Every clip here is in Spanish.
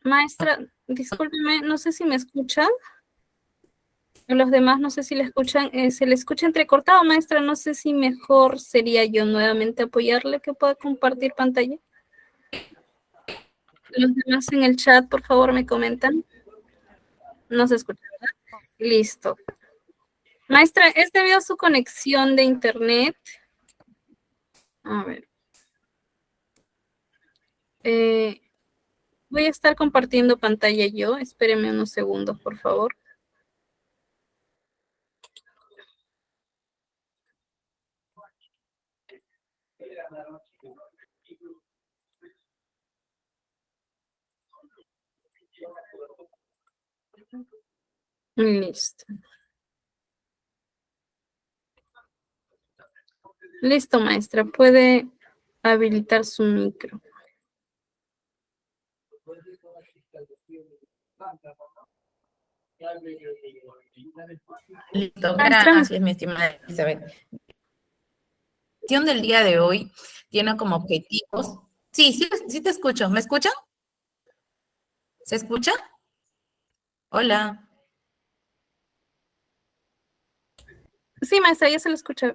Maestra, discúlpeme, no sé si me escuchan. Los demás no sé si le escuchan. Se le escucha entrecortado, maestra. No sé si mejor sería yo nuevamente apoyarle que pueda compartir pantalla. Los demás en el chat, por favor, me comentan. No se escucha, ¿verdad? Listo. Maestra, ¿es debido a su conexión de internet? A ver. Voy a estar compartiendo pantalla yo. Espéreme unos segundos, por favor. Listo. Listo, maestra. Puede habilitar su micro. Listo, Maestra, gracias, mi estimada Elizabeth. La sesión del día de hoy tiene como objetivos. Sí, sí te escucho. ¿Me escuchan? ¿Se escucha? Hola. sí, maestra, ya se lo escucha.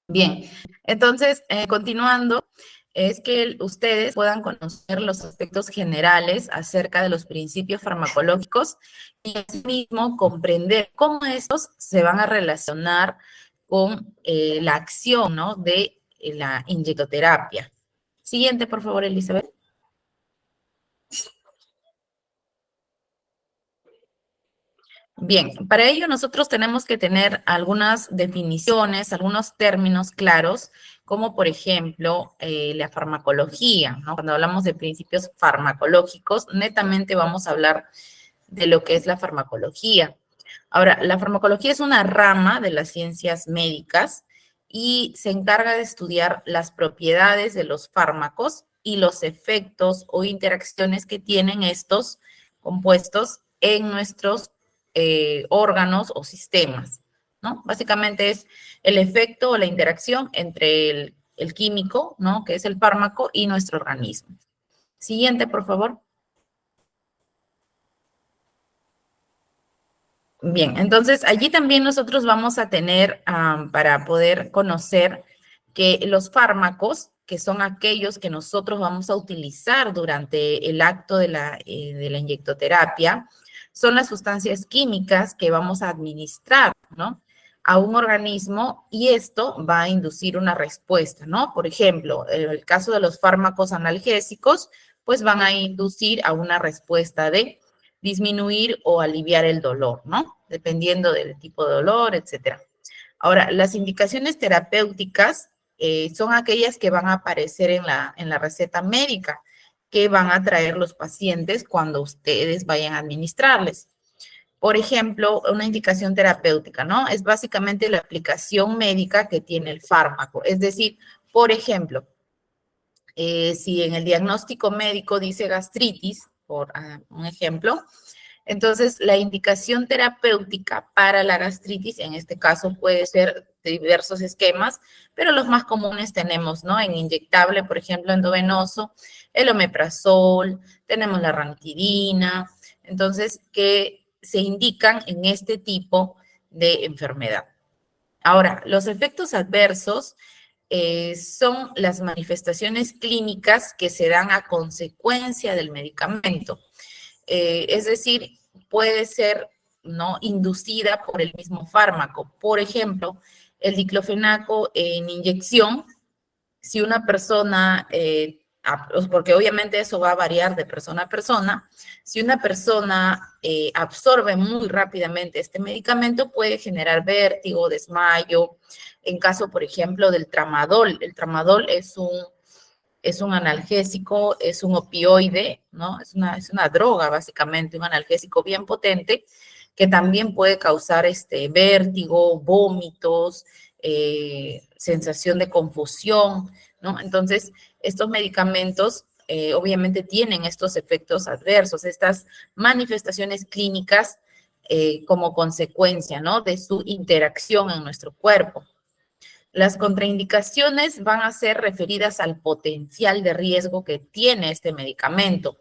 Bien, entonces, continuando, es que ustedes puedan conocer los aspectos generales acerca de los principios farmacológicos y asimismo comprender cómo estos se van a relacionar con la acción, ¿no?, de la inyectoterapia. Siguiente, por favor, Elizabeth. Bien, para ello nosotros tenemos que tener algunas definiciones, algunos términos claros, como por ejemplo la farmacología, ¿no? Cuando hablamos de principios farmacológicos, netamente vamos a hablar de lo que es la farmacología. Ahora, la farmacología es una rama de las ciencias médicas y se encarga de estudiar las propiedades de los fármacos y los efectos o interacciones que tienen estos compuestos en nuestros órganos o sistemas, ¿no? Básicamente es el efecto o la interacción entre el químico, ¿no?, que es el fármaco, y nuestro organismo. Siguiente, por favor. Bien, entonces allí también nosotros vamos a tener, para poder conocer que los fármacos, que son aquellos que nosotros vamos a utilizar durante el acto de la inyectoterapia, son las sustancias químicas que vamos a administrar, ¿no?, a un organismo, y esto va a inducir una respuesta, ¿no? Por ejemplo, en el caso de los fármacos analgésicos, pues van a inducir a una respuesta de disminuir o aliviar el dolor, ¿no? Dependiendo del tipo de dolor, etcétera. Ahora, las indicaciones terapéuticas son aquellas que van a aparecer en la receta médica, que van a traer los pacientes cuando ustedes vayan a administrarles. Por ejemplo, una indicación terapéutica, ¿no? Es básicamente la aplicación médica que tiene el fármaco. Es decir, por ejemplo, si en el diagnóstico médico dice gastritis, por un ejemplo, entonces, la indicación terapéutica para la gastritis, en este caso, puede ser de diversos esquemas, pero los más comunes tenemos, ¿no? En inyectable, por ejemplo, endovenoso, el omeprazol, tenemos la ranitidina, entonces, que se indican en este tipo de enfermedad. Ahora, los efectos adversos son las manifestaciones clínicas que se dan a consecuencia del medicamento. Es decir, puede ser, ¿no?, inducida por el mismo fármaco. Por ejemplo, el diclofenaco en inyección, si una persona, porque obviamente eso va a variar de persona a persona, si una persona absorbe muy rápidamente este medicamento, puede generar vértigo, desmayo. En caso, por ejemplo, del tramadol, el tramadol es un analgésico, es un opioide, ¿no? Es una droga, básicamente, un analgésico bien potente, que también puede causar vértigo, vómitos, sensación de confusión, ¿no? Entonces, estos medicamentos obviamente tienen estos efectos adversos, estas manifestaciones clínicas como consecuencia, ¿no? De su interacción en nuestro cuerpo. Las contraindicaciones van a ser referidas al potencial de riesgo que tiene este medicamento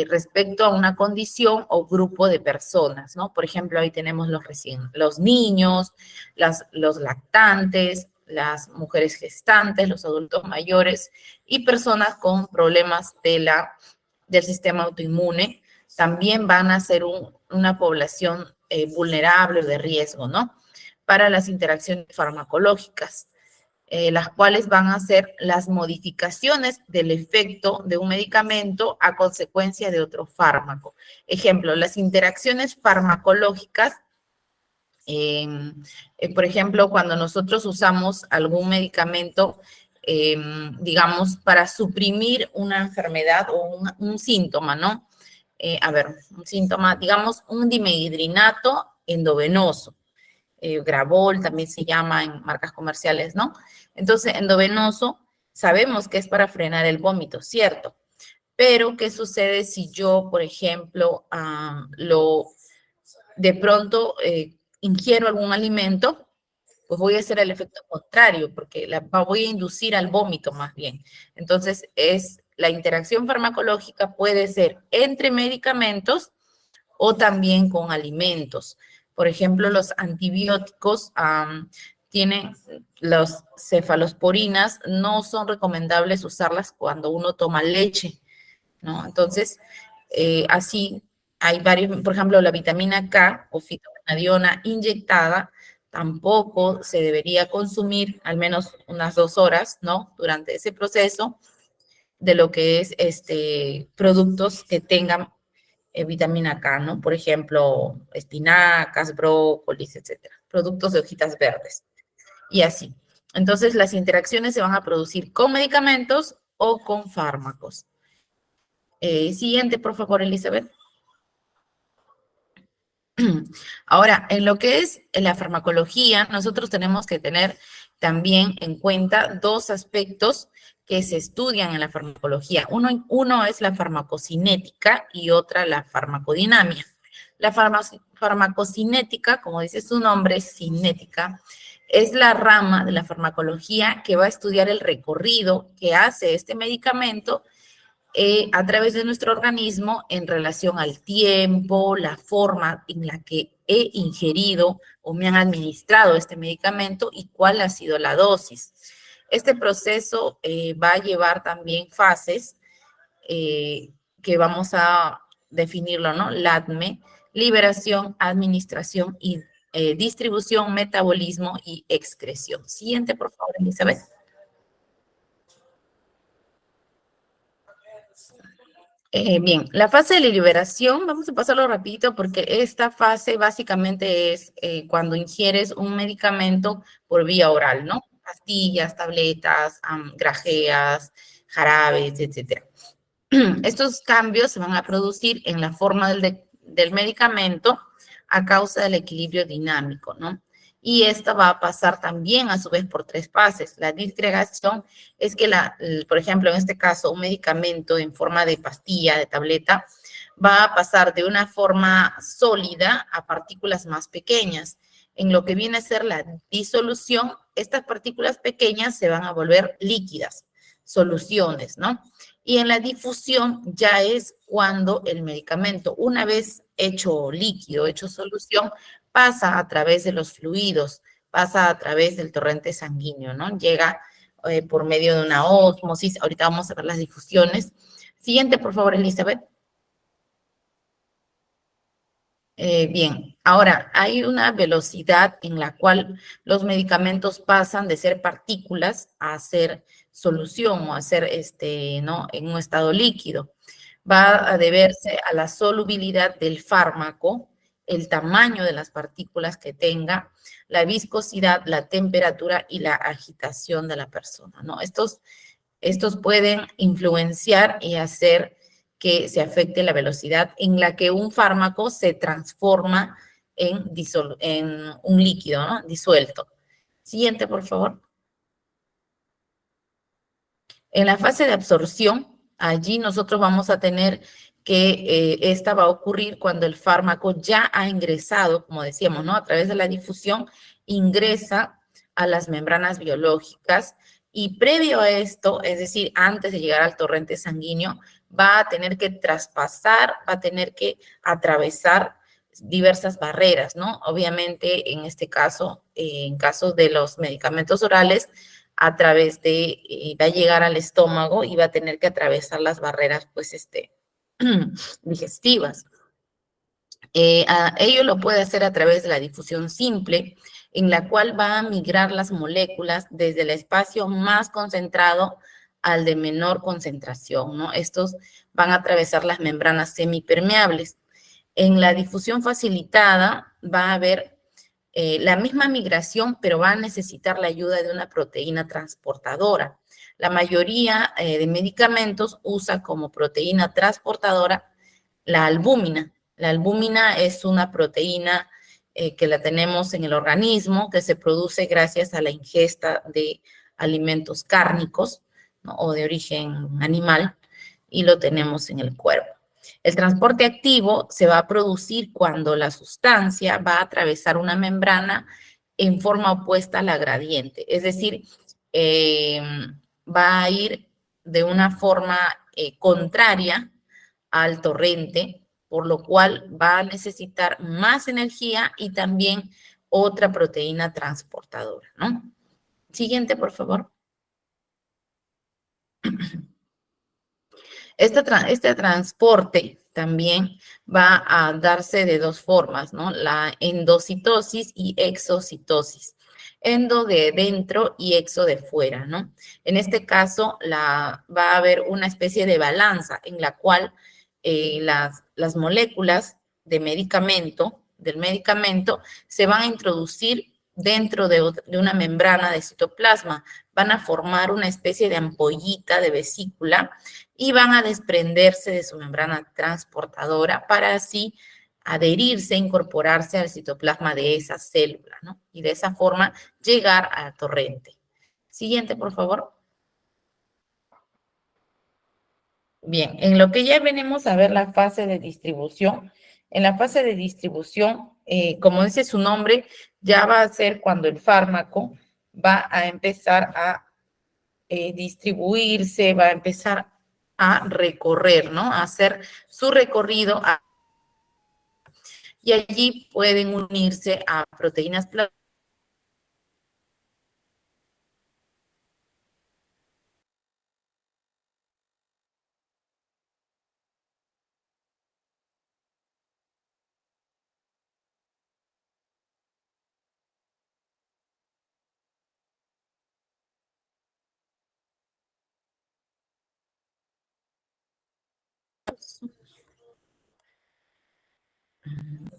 respecto a una condición o grupo de personas, ¿no? Por ejemplo, ahí tenemos los niños, los lactantes, las mujeres gestantes, los adultos mayores y personas con problemas del sistema autoinmune. También van a ser una población vulnerable o de riesgo, ¿no? Para las interacciones farmacológicas, las cuales van a ser las modificaciones del efecto de un medicamento a consecuencia de otro fármaco. Ejemplo, las interacciones farmacológicas, por ejemplo, cuando nosotros usamos algún medicamento, digamos, para suprimir una enfermedad o un síntoma, ¿no? Un síntoma, digamos, un dimehidrinato endovenoso. Gravol también se llama en marcas comerciales, ¿no? Entonces, endovenoso, sabemos que es para frenar el vómito, ¿cierto? Pero, ¿qué sucede si yo, por ejemplo, de pronto ingiero algún alimento? Pues voy a hacer el efecto contrario, porque voy a inducir al vómito más bien. Entonces, la interacción farmacológica puede ser entre medicamentos o también con alimentos. Por ejemplo, los antibióticos tienen las cefalosporinas, no son recomendables usarlas cuando uno toma leche, ¿no? Entonces, así hay varios, por ejemplo, la vitamina K o fitocanadiona inyectada tampoco se debería consumir al menos unas 2 horas, ¿no? Durante ese proceso de lo que es productos que tengan vitamina K, ¿no? Por ejemplo, espinacas, brócolis, etcétera. Productos de hojitas verdes. Y así. Entonces, las interacciones se van a producir con medicamentos o con fármacos. Siguiente, por favor, Elizabeth. Ahora, en lo que es la farmacología, nosotros tenemos que tener también en cuenta dos aspectos que se estudian en la farmacología. Uno es la farmacocinética y otra la farmacodinamia. La farmacocinética, como dice su nombre, cinética, es la rama de la farmacología que va a estudiar el recorrido que hace este medicamento a través de nuestro organismo en relación al tiempo, la forma en la que he ingerido o me han administrado este medicamento y cuál ha sido la dosis. Este proceso va a llevar también fases que vamos a definirlo, ¿no? LADME, liberación, administración y distribución, metabolismo y excreción. Siguiente, por favor, Elizabeth. Bien, la fase de liberación, vamos a pasarlo rapidito porque esta fase básicamente es cuando ingieres un medicamento por vía oral, ¿no? Pastillas, tabletas, grajeas, jarabes, etcétera. Estos cambios se van a producir en la forma del medicamento a causa del equilibrio dinámico, ¿no? Y esta va a pasar también a su vez por 3 fases. La disgregación es que, por ejemplo, en este caso, un medicamento en forma de pastilla, de tableta, va a pasar de una forma sólida a partículas más pequeñas. En lo que viene a ser la disolución, estas partículas pequeñas se van a volver líquidas, soluciones, ¿no? Y en la difusión ya es cuando el medicamento, una vez hecho líquido, hecho solución, pasa a través de los fluidos, pasa a través del torrente sanguíneo, ¿no? Llega por medio de una ósmosis. Ahorita vamos a ver las difusiones. Siguiente, por favor, Elizabeth. Bien, ahora hay una velocidad en la cual los medicamentos pasan de ser partículas a ser solución o a ser, ¿no? En un estado líquido. Va a deberse a la solubilidad del fármaco, el tamaño de las partículas que tenga, la viscosidad, la temperatura y la agitación de la persona, ¿no? Estos pueden influenciar y hacer que se afecte la velocidad en la que un fármaco se transforma en un líquido, ¿no? Disuelto. Siguiente, por favor. En la fase de absorción, Allí nosotros vamos a tener que esta va a ocurrir cuando el fármaco ya ha ingresado, como decíamos, ¿no? A través de la difusión, ingresa a las membranas biológicas y previo a esto, es decir, antes de llegar al torrente sanguíneo, va a tener que traspasar, va a tener que atravesar diversas barreras, ¿no? Obviamente, en este caso, en caso de los medicamentos orales, a través de, va a llegar al estómago y va a tener que atravesar las barreras, pues, digestivas. Ello lo puede hacer a través de la difusión simple, en la cual va a migrar las moléculas desde el espacio más concentrado al de menor concentración, ¿no? Estos van a atravesar las membranas semipermeables. En la difusión facilitada va a haber la misma migración, pero va a necesitar la ayuda de una proteína transportadora. La mayoría de medicamentos usa como proteína transportadora la albúmina. La albúmina es una proteína que la tenemos en el organismo, que se produce gracias a la ingesta de alimentos cárnicos, ¿no? O de origen animal, y lo tenemos en el cuerpo. El transporte activo se va a producir cuando la sustancia va a atravesar una membrana en forma opuesta a la gradiente, es decir, eh, va a ir de una forma contraria al torrente, por lo cual va a necesitar más energía y también otra proteína transportadora, ¿no? Siguiente, por favor. Este transporte también va a darse de dos formas, ¿no? La endocitosis y exocitosis. Endo de dentro y exo de fuera, ¿no? En este caso, va a haber una especie de balanza en la cual las moléculas del medicamento, se van a introducir dentro de una membrana de citoplasma. Van a formar una especie de ampollita de vesícula y van a desprenderse de su membrana transportadora para así adherirse, incorporarse al citoplasma de esa célula, ¿no? Y de esa forma llegar al torrente. Siguiente, por favor. Bien, en lo que ya venimos a ver la fase de distribución. En la fase de distribución, como dice su nombre, ya va a ser cuando el fármaco va a empezar a distribuirse, va a empezar a recorrer, ¿no? A hacer su recorrido y allí pueden unirse a proteínas plasmáticas.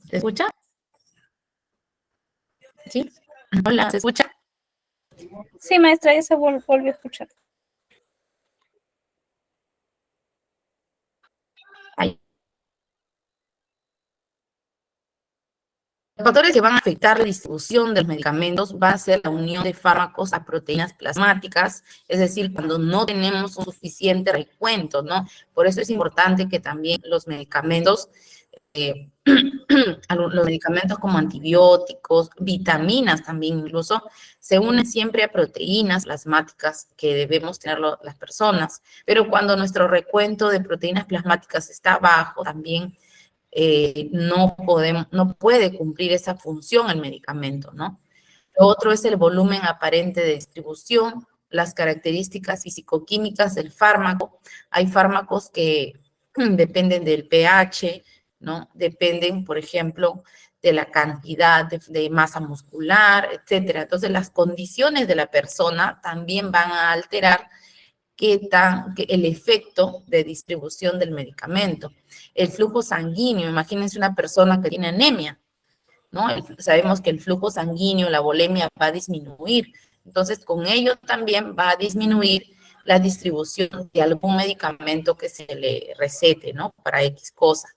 ¿Se escucha? ¿Sí? Hola, ¿se escucha? Sí, maestra, ya se volvió a escuchar. Ahí. Los factores que van a afectar la distribución de los medicamentos va a ser la unión de fármacos a proteínas plasmáticas, es decir, cuando no tenemos un suficiente recuento, ¿no? Por eso es importante que también los medicamentos, los medicamentos como antibióticos, vitaminas también incluso, se unen siempre a proteínas plasmáticas que debemos tener las personas. Pero cuando nuestro recuento de proteínas plasmáticas está bajo, también no puede cumplir esa función el medicamento, ¿no? Lo otro es el volumen aparente de distribución, las características fisicoquímicas del fármaco. Hay fármacos que dependen del pH, ¿no? Dependen, por ejemplo, de la cantidad de masa muscular, etcétera. Entonces, las condiciones de la persona también van a alterar que el efecto de distribución del medicamento. El flujo sanguíneo, imagínense una persona que tiene anemia, ¿no? Sabemos que el flujo sanguíneo, la volemia va a disminuir. Entonces, con ello también va a disminuir la distribución de algún medicamento que se le recete, ¿no? Para X cosa.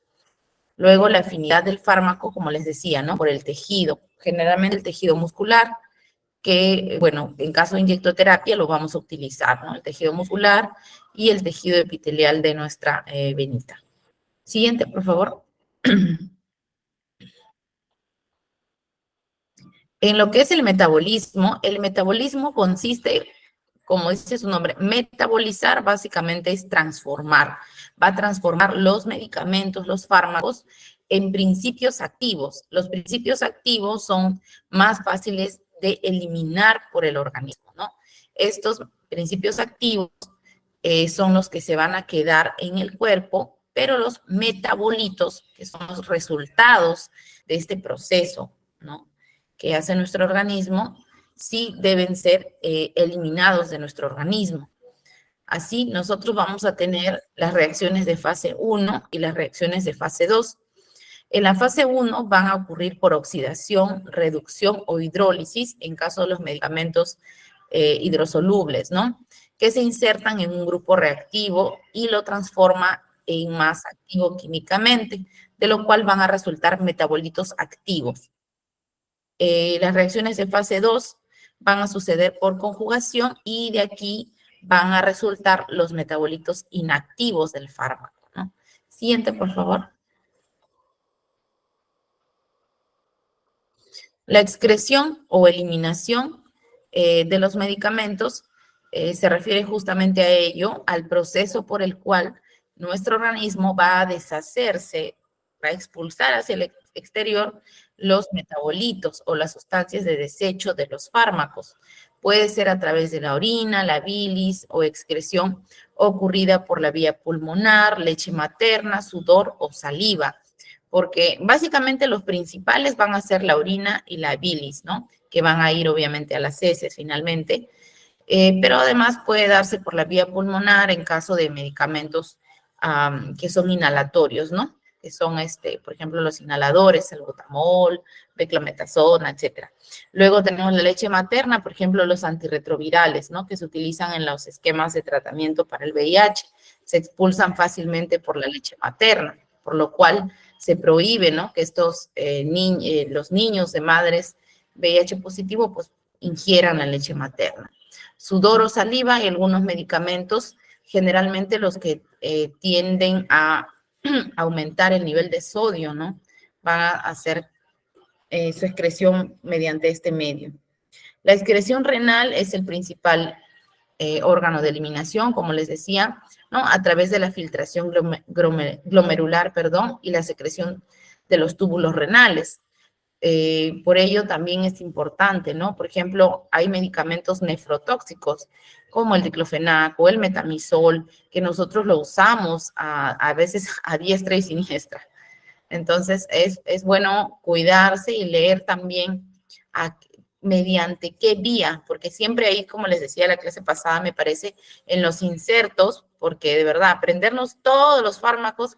Luego, la afinidad del fármaco, como les decía, ¿no? Por el tejido, generalmente el tejido muscular, que, bueno, en caso de inyectoterapia lo vamos a utilizar, ¿no? El tejido muscular y el tejido epitelial de nuestra venita. Siguiente, por favor. En lo que es el metabolismo consiste, como dice su nombre, metabolizar básicamente es transformar. Va a transformar los medicamentos, los fármacos, en principios activos. Los principios activos son más fáciles de eliminar por el organismo, ¿no? Estos principios activos son los que se van a quedar en el cuerpo, pero los metabolitos, que son los resultados de este proceso, ¿no?, que hace nuestro organismo, sí deben ser eliminados de nuestro organismo. Así, nosotros vamos a tener las reacciones de fase 1 y las reacciones de fase 2. En la fase 1 van a ocurrir por oxidación, reducción o hidrólisis en caso de los medicamentos hidrosolubles, ¿no?, que se insertan en un grupo reactivo y lo transforma en más activo químicamente, de lo cual van a resultar metabolitos activos. Las reacciones de fase 2 van a suceder por conjugación y de aquí van a resultar los metabolitos inactivos del fármaco, ¿no? Siguiente, por favor. La excreción o eliminación de los medicamentos se refiere justamente a ello, al proceso por el cual nuestro organismo va a deshacerse, va a expulsar hacia el exterior los metabolitos o las sustancias de desecho de los fármacos. Puede ser a través de la orina, la bilis o excreción ocurrida por la vía pulmonar, leche materna, sudor o saliva, porque básicamente los principales van a ser la orina y la bilis, ¿no?, que van a ir obviamente a las heces finalmente, pero además puede darse por la vía pulmonar en caso de medicamentos que son inhalatorios, ¿no?, que son, por ejemplo, los inhaladores, el salbutamol, beclometasona, etcétera. Luego tenemos la leche materna, por ejemplo, los antirretrovirales, ¿no?, que se utilizan en los esquemas de tratamiento para el VIH, se expulsan fácilmente por la leche materna, por lo cual se prohíbe, ¿no?, que los niños de madres VIH positivo, pues, ingieran la leche materna. Sudor o saliva y algunos medicamentos, generalmente los que tienden a aumentar el nivel de sodio, ¿no?, van a hacer su excreción mediante este medio. La excreción renal es el principal órgano de eliminación, como les decía, ¿no?, a través de la filtración glomerular, y la secreción de los túbulos renales. Por ello también es importante, ¿no? Por ejemplo, hay medicamentos nefrotóxicos como el diclofenac o el metamizol, que nosotros lo usamos a veces a diestra y siniestra. Entonces, es bueno cuidarse y leer también mediante qué vía, porque siempre ahí, como les decía la clase pasada, me parece, en los insertos, porque de verdad, aprendernos todos los fármacos,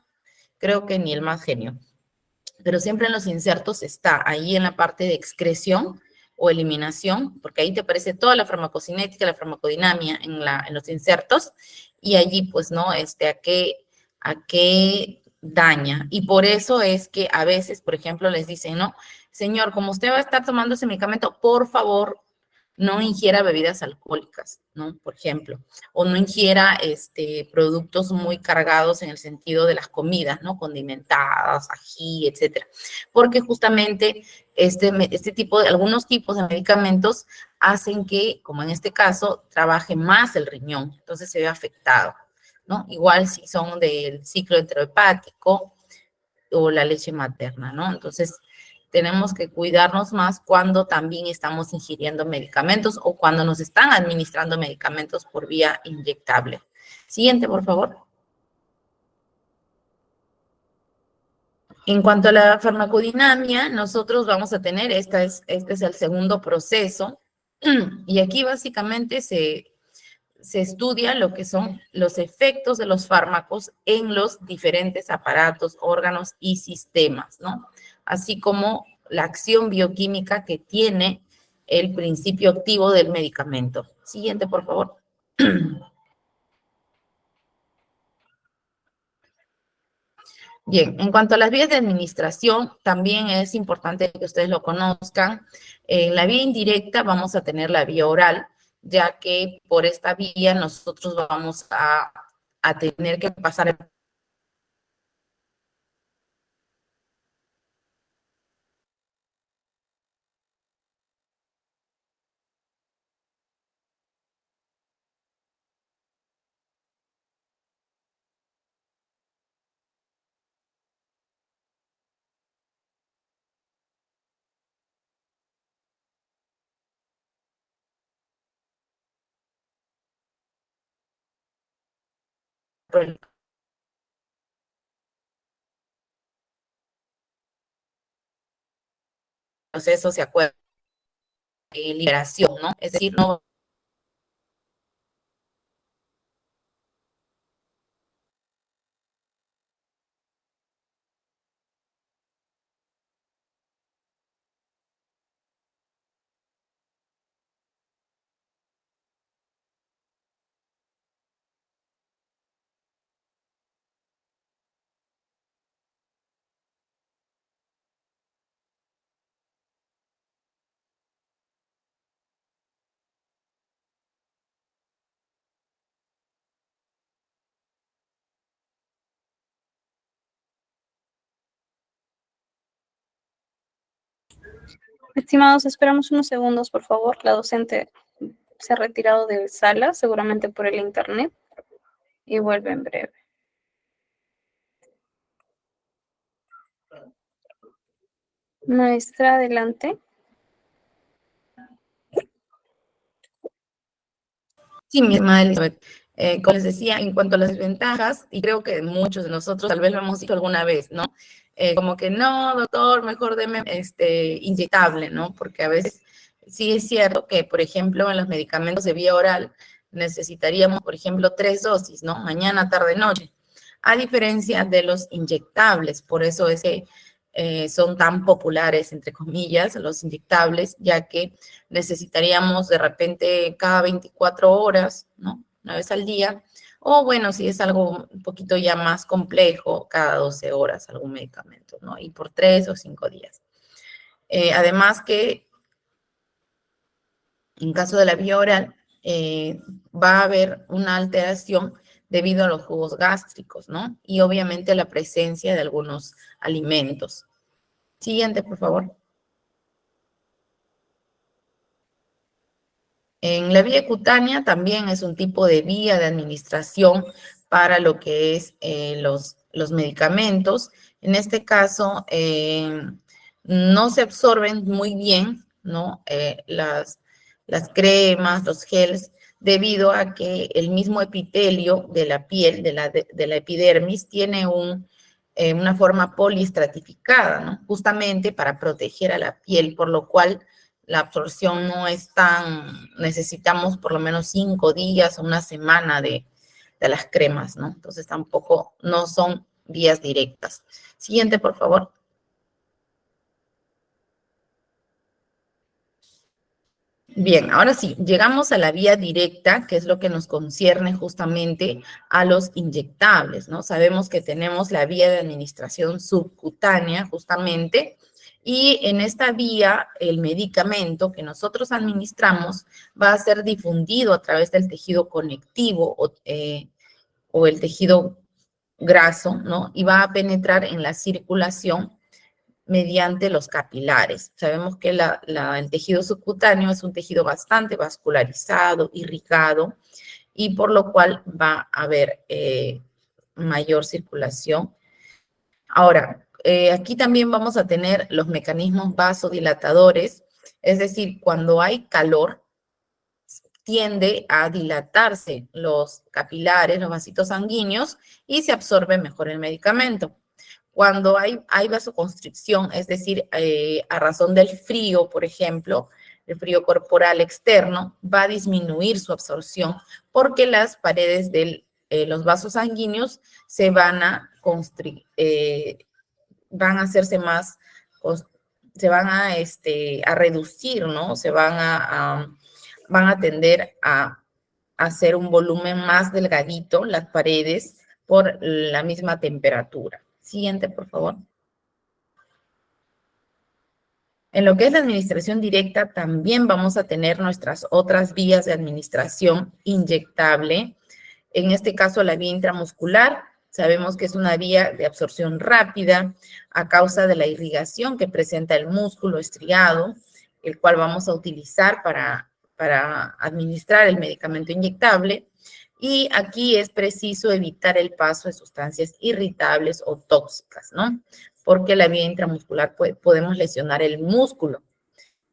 creo que ni el más genio. Pero siempre en los insertos está ahí en la parte de excreción o eliminación, porque ahí te aparece toda la farmacocinética, la farmacodinamia en los insertos, y allí, pues, ¿no?, a qué daña. Y por eso es que a veces, por ejemplo, les dicen, ¿no?, señor, como usted va a estar tomando ese medicamento, por favor, no ingiera bebidas alcohólicas, ¿no?, por ejemplo, o no ingiera productos muy cargados en el sentido de las comidas, ¿no?, condimentadas, ají, etcétera, porque justamente algunos tipos de medicamentos hacen que, como en este caso, trabaje más el riñón, entonces se ve afectado, ¿no? Igual si son del ciclo enterohepático o la leche materna, ¿no? Entonces, tenemos que cuidarnos más cuando también estamos ingiriendo medicamentos o cuando nos están administrando medicamentos por vía inyectable. Siguiente, por favor. En cuanto a la farmacodinamia, nosotros vamos a tener, este es el segundo proceso, y aquí básicamente se estudia lo que son los efectos de los fármacos en los diferentes aparatos, órganos y sistemas, ¿no? Así como la acción bioquímica que tiene el principio activo del medicamento. Siguiente, por favor. Bien, en cuanto a las vías de administración, también es importante que ustedes lo conozcan. En la vía indirecta vamos a tener la vía oral, ya que por esta vía nosotros vamos a tener que pasar por el proceso, se acuerda, de liberación, ¿no? Es decir, no Estimados, esperamos unos segundos, por favor. La docente se ha retirado de sala, seguramente por el internet, y vuelve en breve. Maestra, adelante. Sí, mi estimada Elizabeth. Como les decía, en cuanto a las desventajas, y creo que muchos de nosotros tal vez lo hemos dicho alguna vez, ¿no? Como que no, doctor, mejor deme inyectable, ¿no? Porque a veces sí es cierto que, por ejemplo, en los medicamentos de vía oral necesitaríamos, por ejemplo, 3 dosis, ¿no? Mañana, tarde, noche. A diferencia de los inyectables, por eso es que son tan populares, entre comillas, los inyectables, ya que necesitaríamos de repente cada 24 horas, ¿no? Una vez al día. O bueno, si es algo un poquito ya más complejo, cada 12 horas algún medicamento, ¿no? Y por 3 o 5 días. Además que en caso de la vía oral, va a haber una alteración debido a los jugos gástricos, ¿no? Y obviamente la presencia de algunos alimentos. Siguiente, por favor. En la vía cutánea también es un tipo de vía de administración para lo que es los medicamentos. En este caso, no se absorben muy bien, ¿no? Las cremas, los gels, debido a que el mismo epitelio de la piel, de la epidermis, tiene una forma poliestratificada, ¿no? Justamente para proteger a la piel, por lo cual la absorción no es tan, necesitamos por lo menos 5 días o una semana de las cremas, ¿no? Entonces tampoco, no son vías directas. Siguiente, por favor. Bien, ahora sí, llegamos a la vía directa, que es lo que nos concierne justamente a los inyectables, ¿no? Sabemos que tenemos la vía de administración subcutánea, justamente, y en esta vía el medicamento que nosotros administramos va a ser difundido a través del tejido conectivo o el tejido graso, ¿no? Y va a penetrar en la circulación mediante los capilares. Sabemos que el tejido subcutáneo es un tejido bastante vascularizado, irrigado, y por lo cual va a haber mayor circulación. Ahora, aquí también vamos a tener los mecanismos vasodilatadores, es decir, cuando hay calor, tiende a dilatarse los capilares, los vasitos sanguíneos, y se absorbe mejor el medicamento. Cuando hay vasoconstricción, es decir, a razón del frío, por ejemplo, el frío corporal externo, va a disminuir su absorción porque las paredes de los vasos sanguíneos se van a van a hacerse más, se van a reducir, ¿no? Van a tender a hacer un volumen más delgadito las paredes por la misma temperatura. Siguiente, por favor. En lo que es la administración directa, también vamos a tener nuestras otras vías de administración inyectable. En este caso, la vía intramuscular, sabemos que es una vía de absorción rápida a causa de la irrigación que presenta el músculo estriado, el cual vamos a utilizar para administrar el medicamento inyectable. Y aquí es preciso evitar el paso de sustancias irritables o tóxicas, ¿no? Porque la vía intramuscular podemos lesionar el músculo.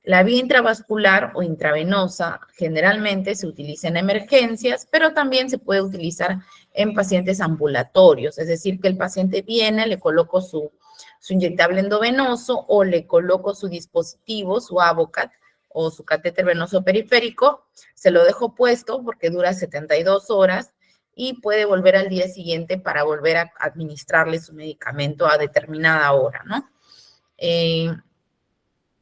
La vía intravascular o intravenosa generalmente se utiliza en emergencias, pero también se puede utilizar en pacientes ambulatorios, es decir, que el paciente viene, le coloco su inyectable endovenoso o le coloco su dispositivo, su Avocat o su catéter venoso periférico, se lo dejo puesto porque dura 72 horas y puede volver al día siguiente para volver a administrarle su medicamento a determinada hora, ¿no?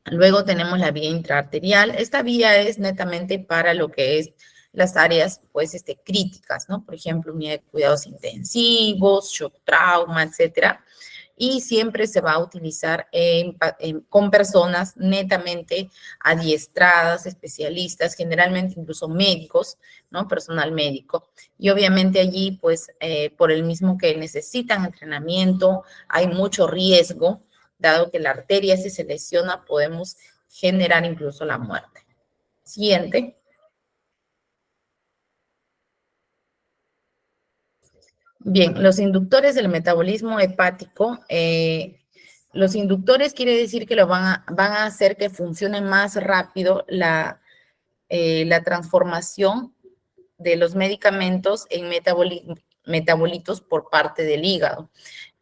Luego tenemos la vía intraarterial. Esta vía es netamente para lo que es las áreas, pues, críticas, ¿no? Por ejemplo, unidad de cuidados intensivos, shock trauma, etcétera. Y siempre se va a utilizar con personas netamente adiestradas, especialistas, generalmente incluso médicos, ¿no? Personal médico. Y obviamente allí, pues, por el mismo que necesitan entrenamiento, hay mucho riesgo, dado que la arteria, si se lesiona, podemos generar incluso la muerte. Siguiente. Bien, los inductores del metabolismo hepático, los inductores quiere decir que van a hacer que funcione más rápido la transformación de los medicamentos en metabolitos por parte del hígado.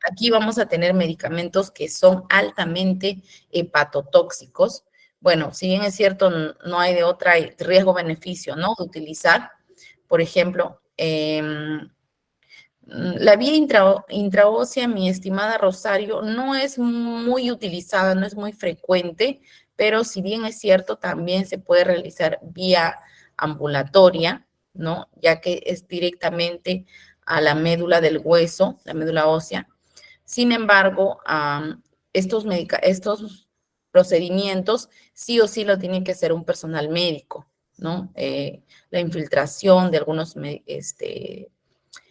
Aquí vamos a tener medicamentos que son altamente hepatotóxicos. Bueno, si bien es cierto, no hay de otra riesgo-beneficio, ¿no? De utilizar, por ejemplo, la vía intraósea, mi estimada Rosario, no es muy utilizada, no es muy frecuente, pero si bien es cierto, también se puede realizar vía ambulatoria, ¿no? Ya que es directamente a la médula del hueso, la médula ósea. Sin embargo, estos procedimientos sí o sí lo tiene que hacer un personal médico, ¿no? La infiltración de algunos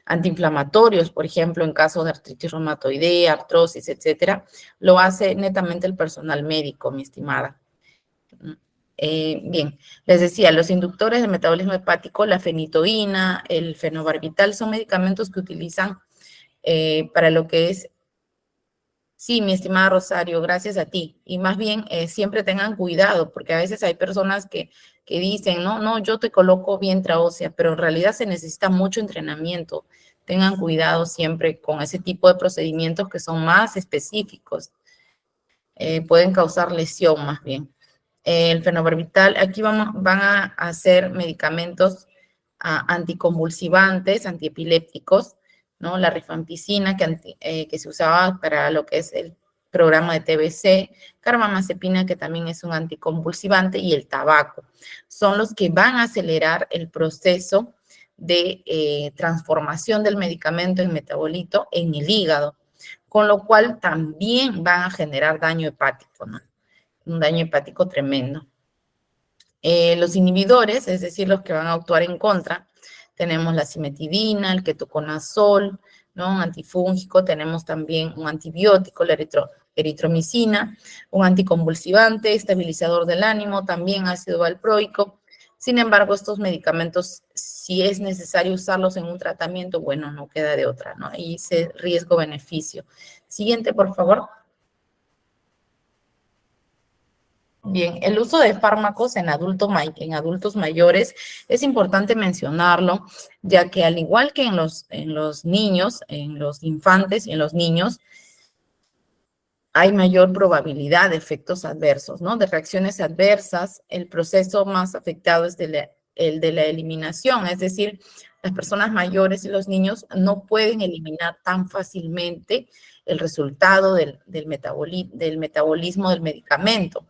antiinflamatorios, por ejemplo, en caso de artritis reumatoidea, artrosis, etcétera, lo hace netamente el personal médico, mi estimada. Bien, les decía, los inductores de metabolismo hepático, la fenitoína, el fenobarbital, son medicamentos que utilizan para lo que es. Sí, mi estimada Rosario, gracias a ti. Y más bien, siempre tengan cuidado, porque a veces hay personas que dicen, no, yo te coloco vía intraósea, pero en realidad se necesita mucho entrenamiento. Tengan cuidado siempre con ese tipo de procedimientos que son más específicos. Pueden causar lesión más bien. El fenobarbital, aquí van a hacer medicamentos anticonvulsivantes, antiepilépticos, ¿no? La rifampicina que se usaba para lo que es el programa de TBC, carbamazepina, que también es un anticonvulsivante, y el tabaco. Son los que van a acelerar el proceso de transformación del medicamento en metabolito en el hígado, con lo cual también van a generar daño hepático, ¿no? Un daño hepático tremendo. Los inhibidores, es decir, los que van a actuar en contra, tenemos la cimetidina, el ketoconazol, ¿no? Un antifúngico, tenemos también un antibiótico, la eritromicina, un anticonvulsivante, estabilizador del ánimo, también ácido valproico. Sin embargo, estos medicamentos, si es necesario usarlos en un tratamiento, bueno, no queda de otra, ¿no? Y ese riesgo-beneficio. Siguiente, por favor. Bien, el uso de fármacos en adultos mayores es importante mencionarlo, ya que al igual que en los niños, en los infantes y en los niños, hay mayor probabilidad de efectos adversos, ¿no? De reacciones adversas. El proceso más afectado es el de la eliminación, es decir, las personas mayores y los niños no pueden eliminar tan fácilmente el resultado del metabolismo del medicamento.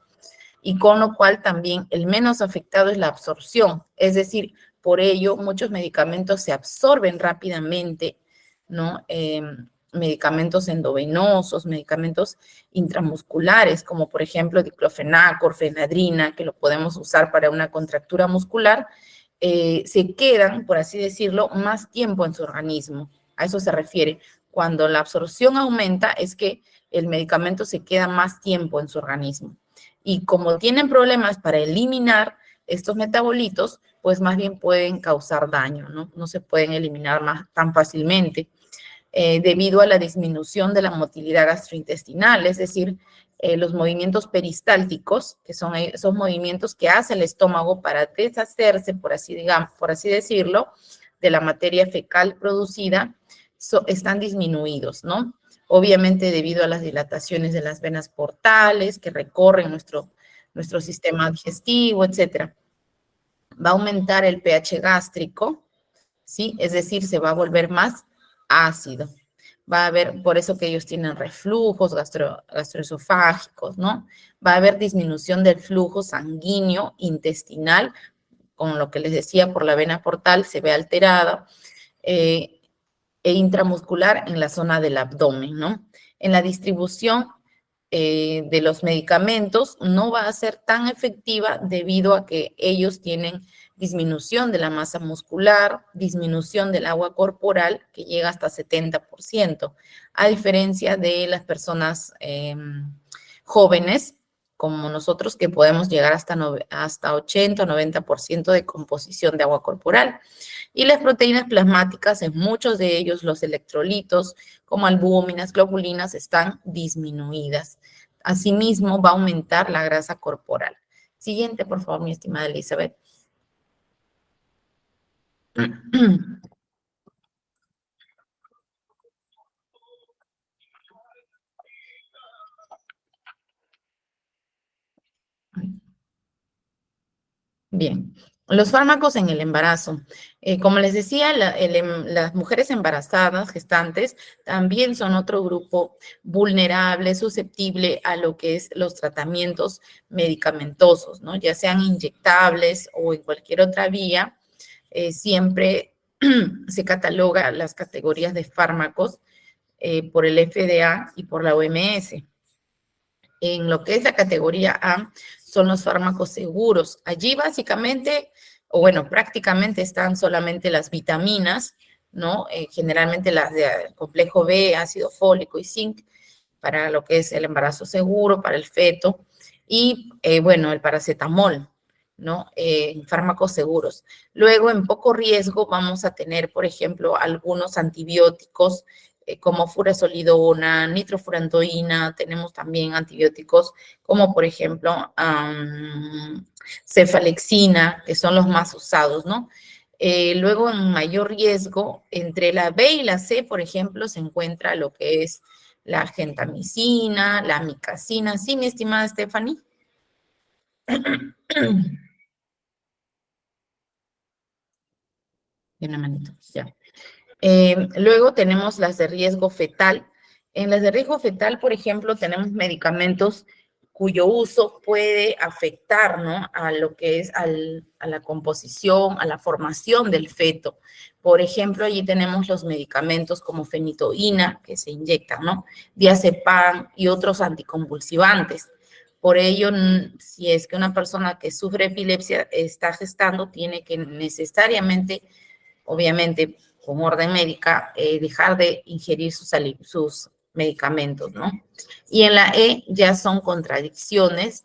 Y con lo cual también el menos afectado es la absorción. Es decir, por ello muchos medicamentos se absorben rápidamente, ¿no? medicamentos endovenosos, medicamentos intramusculares, como por ejemplo diclofenac, orfenadrina, que lo podemos usar para una contractura muscular, se quedan, por así decirlo, más tiempo en su organismo. A eso se refiere. Cuando la absorción aumenta es que el medicamento se queda más tiempo en su organismo. Y como tienen problemas para eliminar estos metabolitos, pues más bien pueden causar daño, ¿no? No se pueden eliminar tan fácilmente debido a la disminución de la motilidad gastrointestinal, es decir, los movimientos peristálticos, que son esos movimientos que hace el estómago para deshacerse, por así decirlo, de la materia fecal producida, están disminuidos, ¿no? Obviamente debido a las dilataciones de las venas portales que recorren nuestro sistema digestivo, etcétera. Va a aumentar el pH gástrico, ¿sí? Es decir, se va a volver más ácido. Va a haber, por eso que ellos tienen reflujos gastroesofágicos, ¿no? Va a haber disminución del flujo sanguíneo intestinal, con lo que les decía, por la vena portal se ve alterada, e intramuscular en la zona del abdomen, ¿no? En la distribución de los medicamentos no va a ser tan efectiva debido a que ellos tienen disminución de la masa muscular, disminución del agua corporal que llega hasta 70%, a diferencia de las personas jóvenes como nosotros que podemos llegar hasta 80 o 90% de composición de agua corporal. Y las proteínas plasmáticas, en muchos de ellos los electrolitos, como albúminas, globulinas, están disminuidas. Asimismo, va a aumentar la grasa corporal. Siguiente, por favor, mi estimada Elizabeth. Bien, los fármacos en el embarazo. Como les decía, las mujeres embarazadas, gestantes, también son otro grupo vulnerable, susceptible a lo que es los tratamientos medicamentosos, ¿no? Ya sean inyectables o en cualquier otra vía, siempre se cataloga las categorías de fármacos por el FDA y por la OMS. En lo que es la categoría A, son los fármacos seguros. Allí básicamente, o bueno, prácticamente están solamente las vitaminas, ¿no? Generalmente las de complejo B, ácido fólico y zinc, para lo que es el embarazo seguro, para el feto, y bueno, el paracetamol, ¿no? Fármacos seguros. Luego, en poco riesgo, vamos a tener, por ejemplo, algunos antibióticos como furazolidona, nitrofurantoína, tenemos también antibióticos como por ejemplo cefalexina, que son los más usados, ¿no? Luego en mayor riesgo, entre la B y la C, por ejemplo, se encuentra lo que es la gentamicina, la amicacina. ¿Sí, mi estimada Stephanie? De una manito, ya. Luego tenemos las de riesgo fetal. En las de riesgo fetal, por ejemplo, tenemos medicamentos cuyo uso puede afectar, ¿no? A lo que es a la composición, a la formación del feto. Por ejemplo, allí tenemos los medicamentos como fenitoína, que se inyectan, ¿no? Diazepam y otros anticonvulsivantes. Por ello, si es que una persona que sufre epilepsia está gestando, tiene que necesariamente, obviamente, con orden médica, dejar de ingerir sus medicamentos, ¿no? Y en la E ya son contradicciones,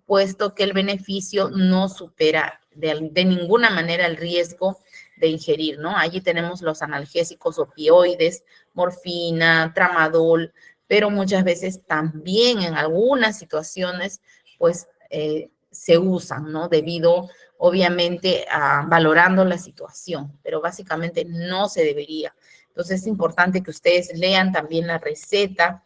puesto que el beneficio no supera de ninguna manera el riesgo de ingerir, ¿no? Allí tenemos los analgésicos opioides, morfina, tramadol, pero muchas veces también en algunas situaciones, pues, se usan, ¿no? Debido obviamente valorando la situación, pero básicamente no se debería. Entonces es importante que ustedes lean también la receta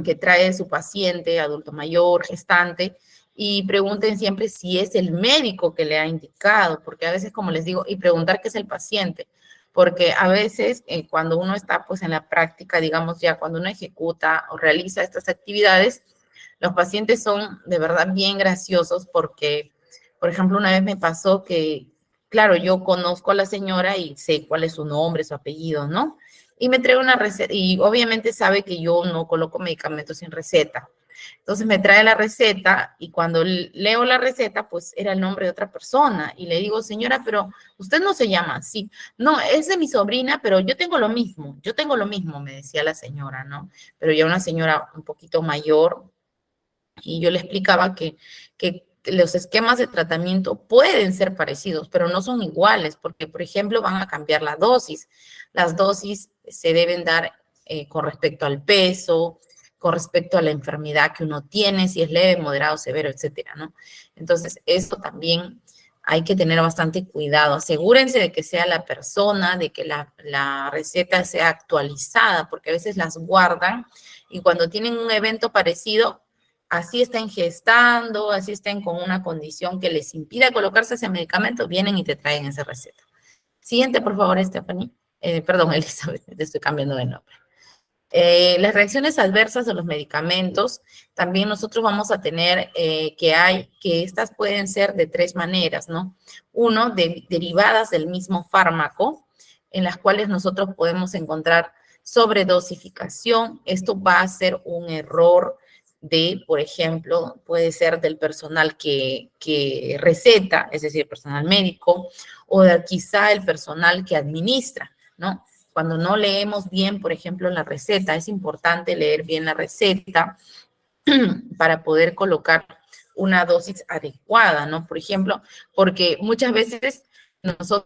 que trae su paciente, adulto mayor, gestante, y pregunten siempre si es el médico que le ha indicado, porque a veces, como les digo, y preguntar qué es el paciente, porque a veces cuando uno está pues en la práctica, digamos ya cuando uno ejecuta o realiza estas actividades, los pacientes son de verdad bien graciosos porque, por ejemplo, una vez me pasó que, claro, yo conozco a la señora y sé cuál es su nombre, su apellido, ¿no? y me trae una receta, y obviamente sabe que yo no coloco medicamentos sin receta. Entonces me trae la receta y cuando leo la receta, pues era el nombre de otra persona. Y le digo, señora, pero usted no se llama así. No, es de mi sobrina, pero yo tengo lo mismo, me decía la señora, ¿no? Pero ya una señora un poquito mayor, y yo le explicaba que los esquemas de tratamiento pueden ser parecidos, pero no son iguales, porque, por ejemplo, van a cambiar la dosis. Las dosis se deben dar con respecto al peso, con respecto a la enfermedad que uno tiene, si es leve, moderado, severo, etcétera, ¿no? Entonces, eso también hay que tener bastante cuidado. Asegúrense de que sea la persona, de que la receta sea actualizada, porque a veces las guardan y cuando tienen un evento parecido, así estén gestando, así estén con una condición que les impida colocarse ese medicamento, vienen y te traen esa receta. Siguiente, por favor, Stephanie. Perdón, Elizabeth, te estoy cambiando de nombre. Las reacciones adversas de los medicamentos, también nosotros vamos a tener que estas pueden ser de tres maneras, ¿no? Uno, derivadas del mismo fármaco, en las cuales nosotros podemos encontrar sobredosificación. Esto va a ser un error de, por ejemplo, puede ser del personal que receta, es decir, personal médico, o de quizá el personal que administra, ¿no? Cuando no leemos bien, por ejemplo, la receta, es importante leer bien la receta para poder colocar una dosis adecuada, ¿no? Por ejemplo, porque muchas veces nosotros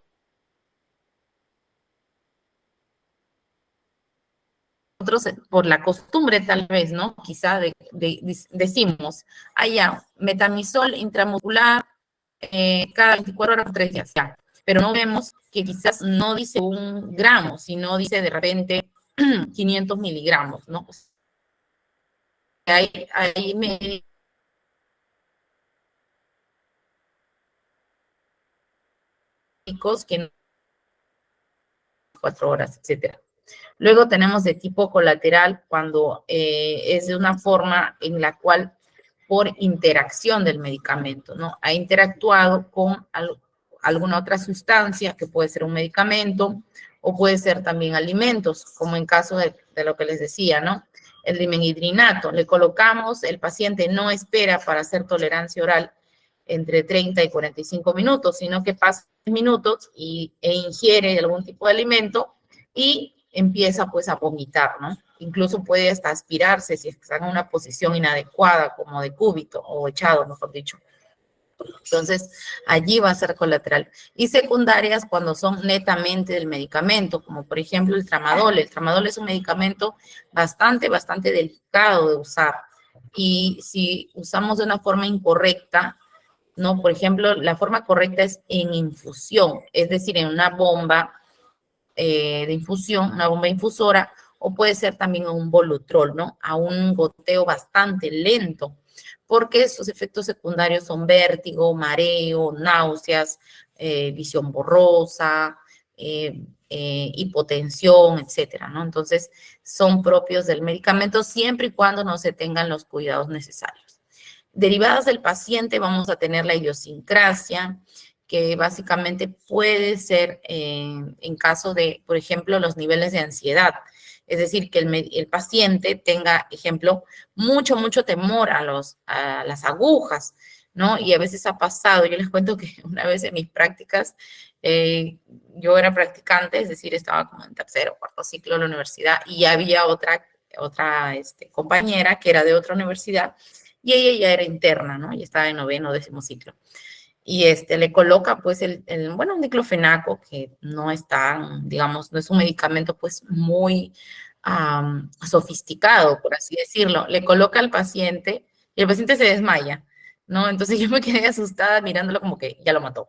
por la costumbre tal vez, ¿no? Quizá decimos, ya, metamizol intramuscular cada 24 horas por 3 días, ya. Pero no vemos que quizás no dice 1 gramo, sino dice de repente 500 miligramos, ¿no? Hay médicos que no 4 horas, etcétera. Luego tenemos de tipo colateral cuando es de una forma en la cual por interacción del medicamento, ¿no? Ha interactuado con alguna otra sustancia que puede ser un medicamento o puede ser también alimentos, como en caso de lo que les decía, ¿no? El dimenhidrinato, le colocamos, el paciente no espera para hacer tolerancia oral entre 30 y 45 minutos, sino que pasa minutos e ingiere algún tipo de alimento y empieza pues a vomitar, ¿no? Incluso puede hasta aspirarse si está en una posición inadecuada, como de cúbito o echado, mejor dicho. Entonces, allí va a ser colateral. Y secundarias cuando son netamente del medicamento, como por ejemplo el tramadol. El tramadol es un medicamento bastante delicado de usar. Y si usamos de una forma incorrecta, ¿no? Por ejemplo, la forma correcta es en infusión, es decir, en una bomba de infusión, una bomba infusora, o puede ser también un Volutrol, ¿no? A un goteo bastante lento, porque sus efectos secundarios son vértigo, mareo, náuseas, visión borrosa, hipotensión, etcétera, ¿no? Entonces, son propios del medicamento siempre y cuando no se tengan los cuidados necesarios. Derivadas del paciente vamos a tener la idiosincrasia, que básicamente puede ser en caso de, por ejemplo, los niveles de ansiedad. Es decir, que el paciente tenga, ejemplo, mucho temor a las agujas, ¿no? Y a veces ha pasado, yo les cuento que una vez en mis prácticas, yo era practicante, es decir, estaba como en tercero o cuarto ciclo de la universidad y había otra compañera que era de otra universidad y ella ya era interna, ¿no? Y estaba en noveno, décimo ciclo. Y le coloca pues bueno, un diclofenaco que no es tan, digamos, no es un medicamento pues muy sofisticado, por así decirlo. Le coloca al paciente y el paciente se desmaya, ¿no? Entonces yo me quedé asustada mirándolo como que ya lo mató.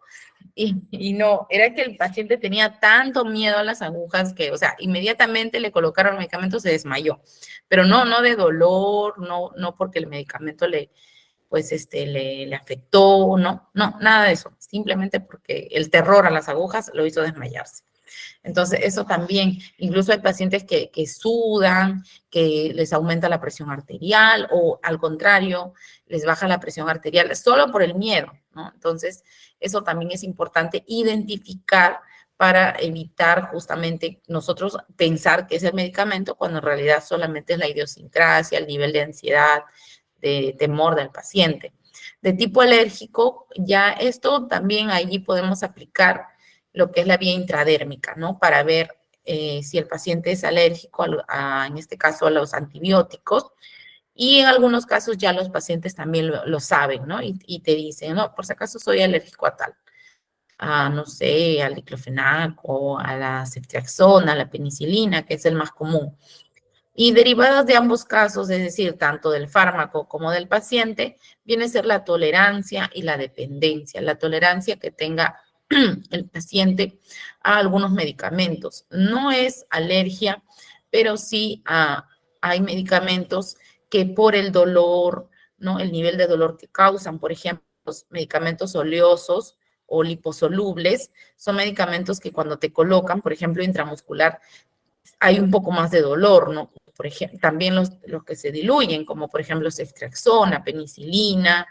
Y no, era que el paciente tenía tanto miedo a las agujas que, o sea, inmediatamente le colocaron el medicamento, se desmayó. Pero no de dolor, no porque el medicamento pues le afectó, no, nada de eso, simplemente porque el terror a las agujas lo hizo desmayarse. Entonces, eso también, incluso hay pacientes que sudan, que les aumenta la presión arterial o al contrario, les baja la presión arterial solo por el miedo, ¿no? Entonces, eso también es importante identificar para evitar justamente nosotros pensar que es el medicamento cuando en realidad solamente es la idiosincrasia, el nivel de ansiedad, de temor del paciente. De tipo alérgico, ya esto también allí podemos aplicar lo que es la vía intradérmica, ¿no? Para ver si el paciente es alérgico, en este caso, a los antibióticos. Y en algunos casos ya los pacientes también lo saben, ¿no? Y te dicen, no, por si acaso soy alérgico a tal, no sé, al diclofenaco, a la ceftriaxona, a la penicilina, que es el más común. Y derivadas de ambos casos, es decir, tanto del fármaco como del paciente, viene a ser la tolerancia y la dependencia. La tolerancia que tenga el paciente a algunos medicamentos. No es alergia, pero sí hay medicamentos que por el dolor, ¿no? El nivel de dolor que causan, por ejemplo, los medicamentos oleosos o liposolubles, son medicamentos que cuando te colocan, por ejemplo, intramuscular, hay un poco más de dolor, ¿no? Por ejemplo, también los que se diluyen, como por ejemplo ceftriaxona, penicilina,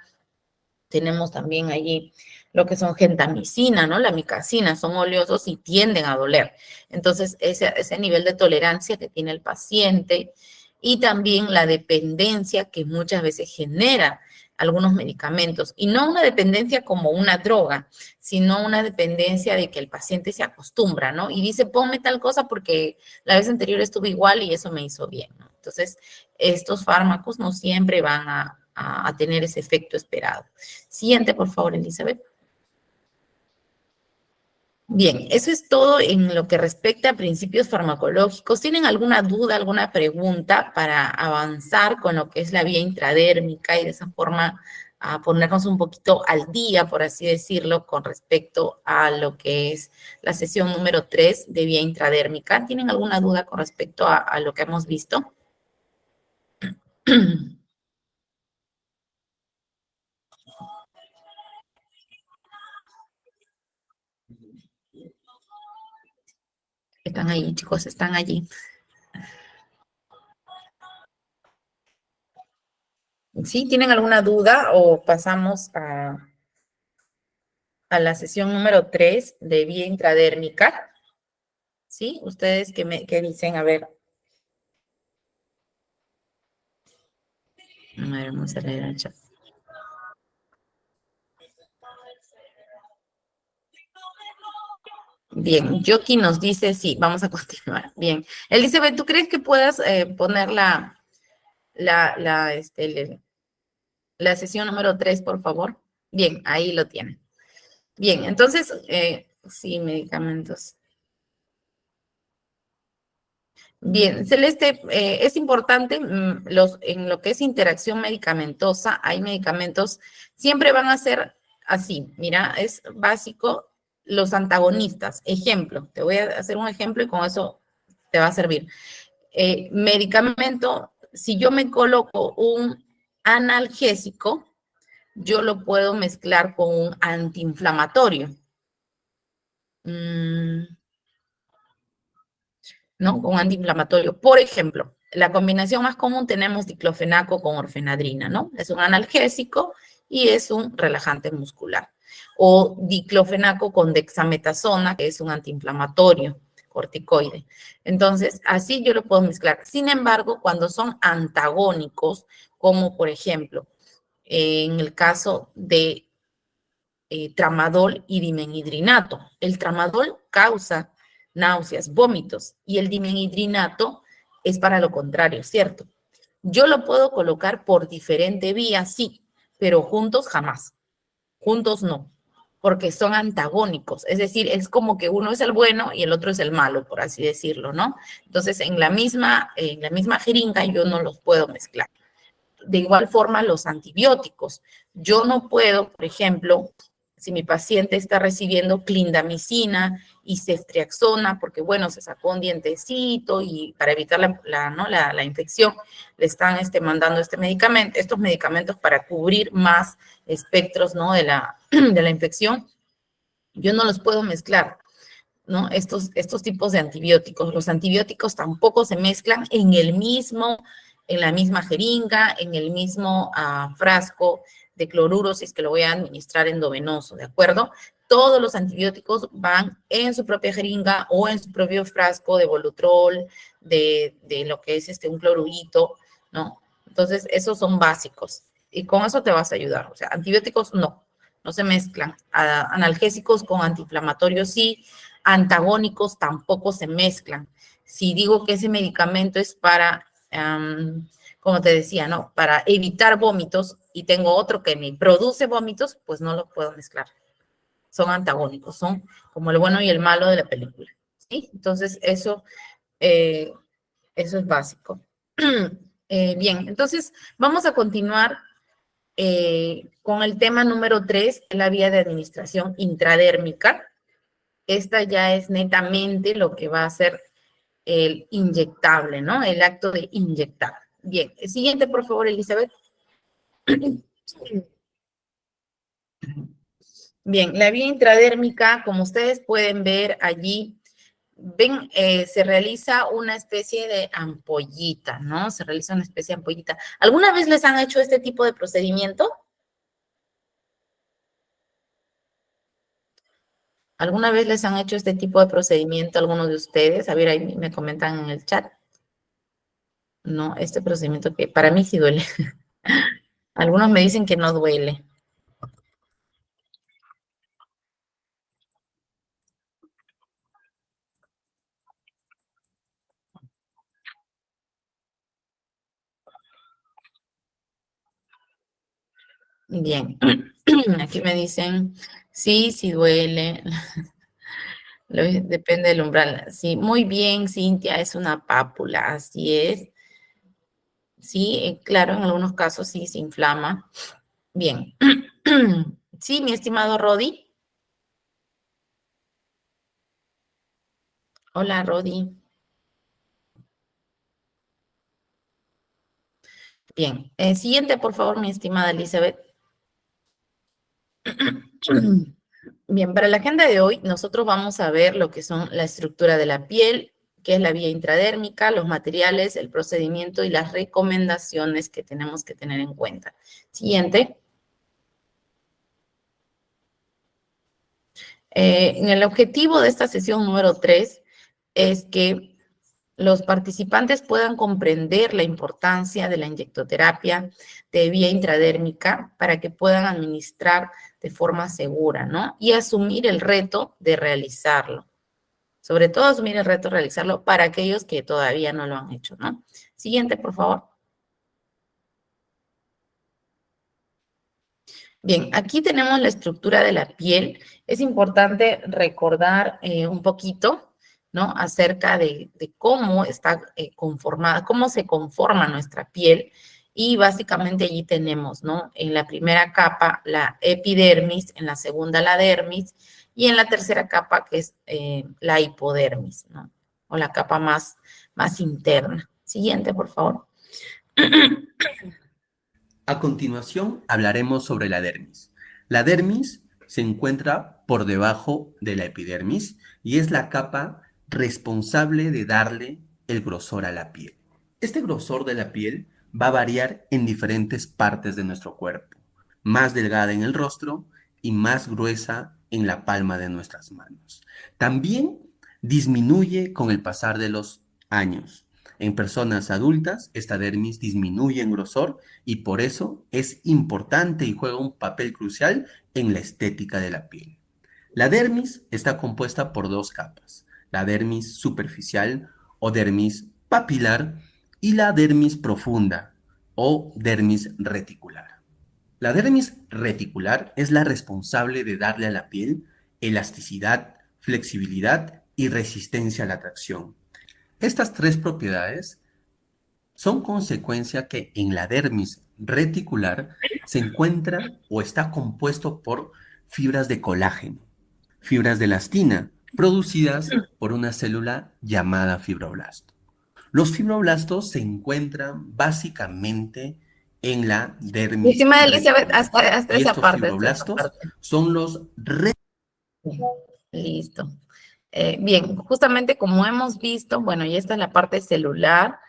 tenemos también allí lo que son gentamicina, ¿no? La micacina, son oleosos y tienden a doler. Entonces, ese nivel de tolerancia que tiene el paciente y también la dependencia que muchas veces genera algunos medicamentos. Y no una dependencia como una droga, sino una dependencia de que el paciente se acostumbra, ¿no? Y dice, ponme tal cosa porque la vez anterior estuve igual y eso me hizo bien, ¿no? Entonces, estos fármacos no siempre van a tener ese efecto esperado. Siguiente, por favor, Elizabeth. Bien, eso es todo en lo que respecta a principios farmacológicos. ¿Tienen alguna duda, alguna pregunta para avanzar con lo que es la vía intradérmica y de esa forma a ponernos un poquito al día, por así decirlo, con respecto a lo que es la sesión número 3 de vía intradérmica? ¿Tienen alguna duda con respecto a lo que hemos visto? Están ahí, chicos, están allí. ¿Sí? ¿Tienen alguna duda o pasamos a la sesión número 3 de vía intradérmica? ¿Sí? ¿Ustedes qué dicen? A ver, vamos a leer el chat. Bien, Yoki nos dice sí, vamos a continuar. Bien. Elizabeth, ¿tú crees que puedas poner la sesión número 3, por favor? Bien, ahí lo tienen. Bien, entonces, sí, medicamentos. Bien, Celeste, es importante en lo que es interacción medicamentosa, hay medicamentos, siempre van a ser así, mira, es básico los antagonistas. Ejemplo, te voy a hacer un ejemplo y con eso te va a servir. Medicamento, si yo me coloco un analgésico, yo lo puedo mezclar con un antiinflamatorio. ¿No? Con antiinflamatorio. Por ejemplo, la combinación más común tenemos diclofenaco con orfenadrina, ¿no? Es un analgésico y es un relajante muscular. O diclofenaco con dexametasona, que es un antiinflamatorio corticoide. Entonces, así yo lo puedo mezclar. Sin embargo, cuando son antagónicos, como por ejemplo, en el caso de tramadol y dimenhidrinato. El tramadol causa náuseas, vómitos, y el dimenhidrinato es para lo contrario, ¿cierto? Yo lo puedo colocar por diferente vía, sí, pero juntos jamás. Juntos no, porque son antagónicos. Es decir, es como que uno es el bueno y el otro es el malo, por así decirlo, ¿no? Entonces, en la misma jeringa yo no los puedo mezclar. De igual forma, los antibióticos. Yo no puedo, por ejemplo, si mi paciente está recibiendo clindamicina y ceftriaxona, porque bueno, se sacó un dientecito y para evitar la infección, le están mandando estos medicamentos para cubrir más espectros, ¿no? de la infección, yo no los puedo mezclar, ¿no? Estos tipos de antibióticos. Los antibióticos tampoco se mezclan en la misma jeringa, en el mismo frasco de cloruro si es que lo voy a administrar endovenoso, ¿de acuerdo? Todos los antibióticos van en su propia jeringa o en su propio frasco de Volutrol, de lo que es un clorurito, ¿no? Entonces, esos son básicos. Y con eso te vas a ayudar. O sea, antibióticos no se mezclan. Analgésicos con antiinflamatorios sí, antagónicos tampoco se mezclan. Si digo que ese medicamento es para, como te decía, ¿no? Para evitar vómitos y tengo otro que me produce vómitos, pues no lo puedo mezclar. Son antagónicos, son como el bueno y el malo de la película, ¿sí? Entonces, eso es básico. Bien, entonces vamos a continuar con el tema número 3, la vía de administración intradérmica. Esta ya es netamente lo que va a ser el inyectable, ¿no? El acto de inyectar. Bien, el siguiente, por favor, Elizabeth. Bien, la vía intradérmica, como ustedes pueden ver allí, ven, se realiza una especie de ampollita, ¿no? Se realiza una especie de ampollita. ¿Alguna vez les han hecho este tipo de procedimiento? ¿Alguna vez les han hecho este tipo de procedimiento a algunos de ustedes? A ver, ahí me comentan en el chat. No, este procedimiento que para mí sí duele. Algunos me dicen que no duele. Bien, aquí me dicen, sí, sí duele. Depende del umbral. Sí, muy bien, Cintia, es una pápula, así es. Sí, claro, en algunos casos sí se inflama. Bien. Sí, mi estimado Rodi. Hola, Rodi. Bien. Siguiente, por favor, mi estimada Elizabeth. Bien, para la agenda de hoy, nosotros vamos a ver lo que son la estructura de la piel, qué es la vía intradérmica, los materiales, el procedimiento y las recomendaciones que tenemos que tener en cuenta. Siguiente. En el objetivo de esta sesión número 3 es que los participantes puedan comprender la importancia de la inyectoterapia de vía intradérmica para que puedan administrar de forma segura, ¿no? Y asumir el reto de realizarlo. Sobre todo asumir el reto de realizarlo para aquellos que todavía no lo han hecho, ¿no? Siguiente, por favor. Bien, aquí tenemos la estructura de la piel. Es importante recordar un poquito, ¿no? Acerca de cómo está conformada, cómo se conforma nuestra piel. Y básicamente allí tenemos, ¿no? En la primera capa la epidermis, en la segunda la dermis y en la tercera capa que es la hipodermis, ¿no? O la capa más interna. Siguiente, por favor. A continuación hablaremos sobre la dermis. La dermis se encuentra por debajo de la epidermis y es la capa responsable de darle el grosor a la piel. Este grosor de la piel va a variar en diferentes partes de nuestro cuerpo, más delgada en el rostro y más gruesa en la palma de nuestras manos. También disminuye con el pasar de los años. En personas adultas, esta dermis disminuye en grosor y por eso es importante y juega un papel crucial en la estética de la piel. La dermis está compuesta por dos capas, la dermis superficial o dermis papilar y la dermis profunda o dermis reticular. La dermis reticular es la responsable de darle a la piel elasticidad, flexibilidad y resistencia a la tracción. Estas tres propiedades son consecuencia que en la dermis reticular se encuentra o está compuesto por fibras de colágeno, fibras de elastina, producidas por una célula llamada fibroblasto. Los fibroblastos se encuentran básicamente en la dermis Estimada Elizabeth, reticular. hasta Y esa estos parte, fibroblastos son los Listo. Bien, justamente como hemos visto, bueno, y esta es la parte celular,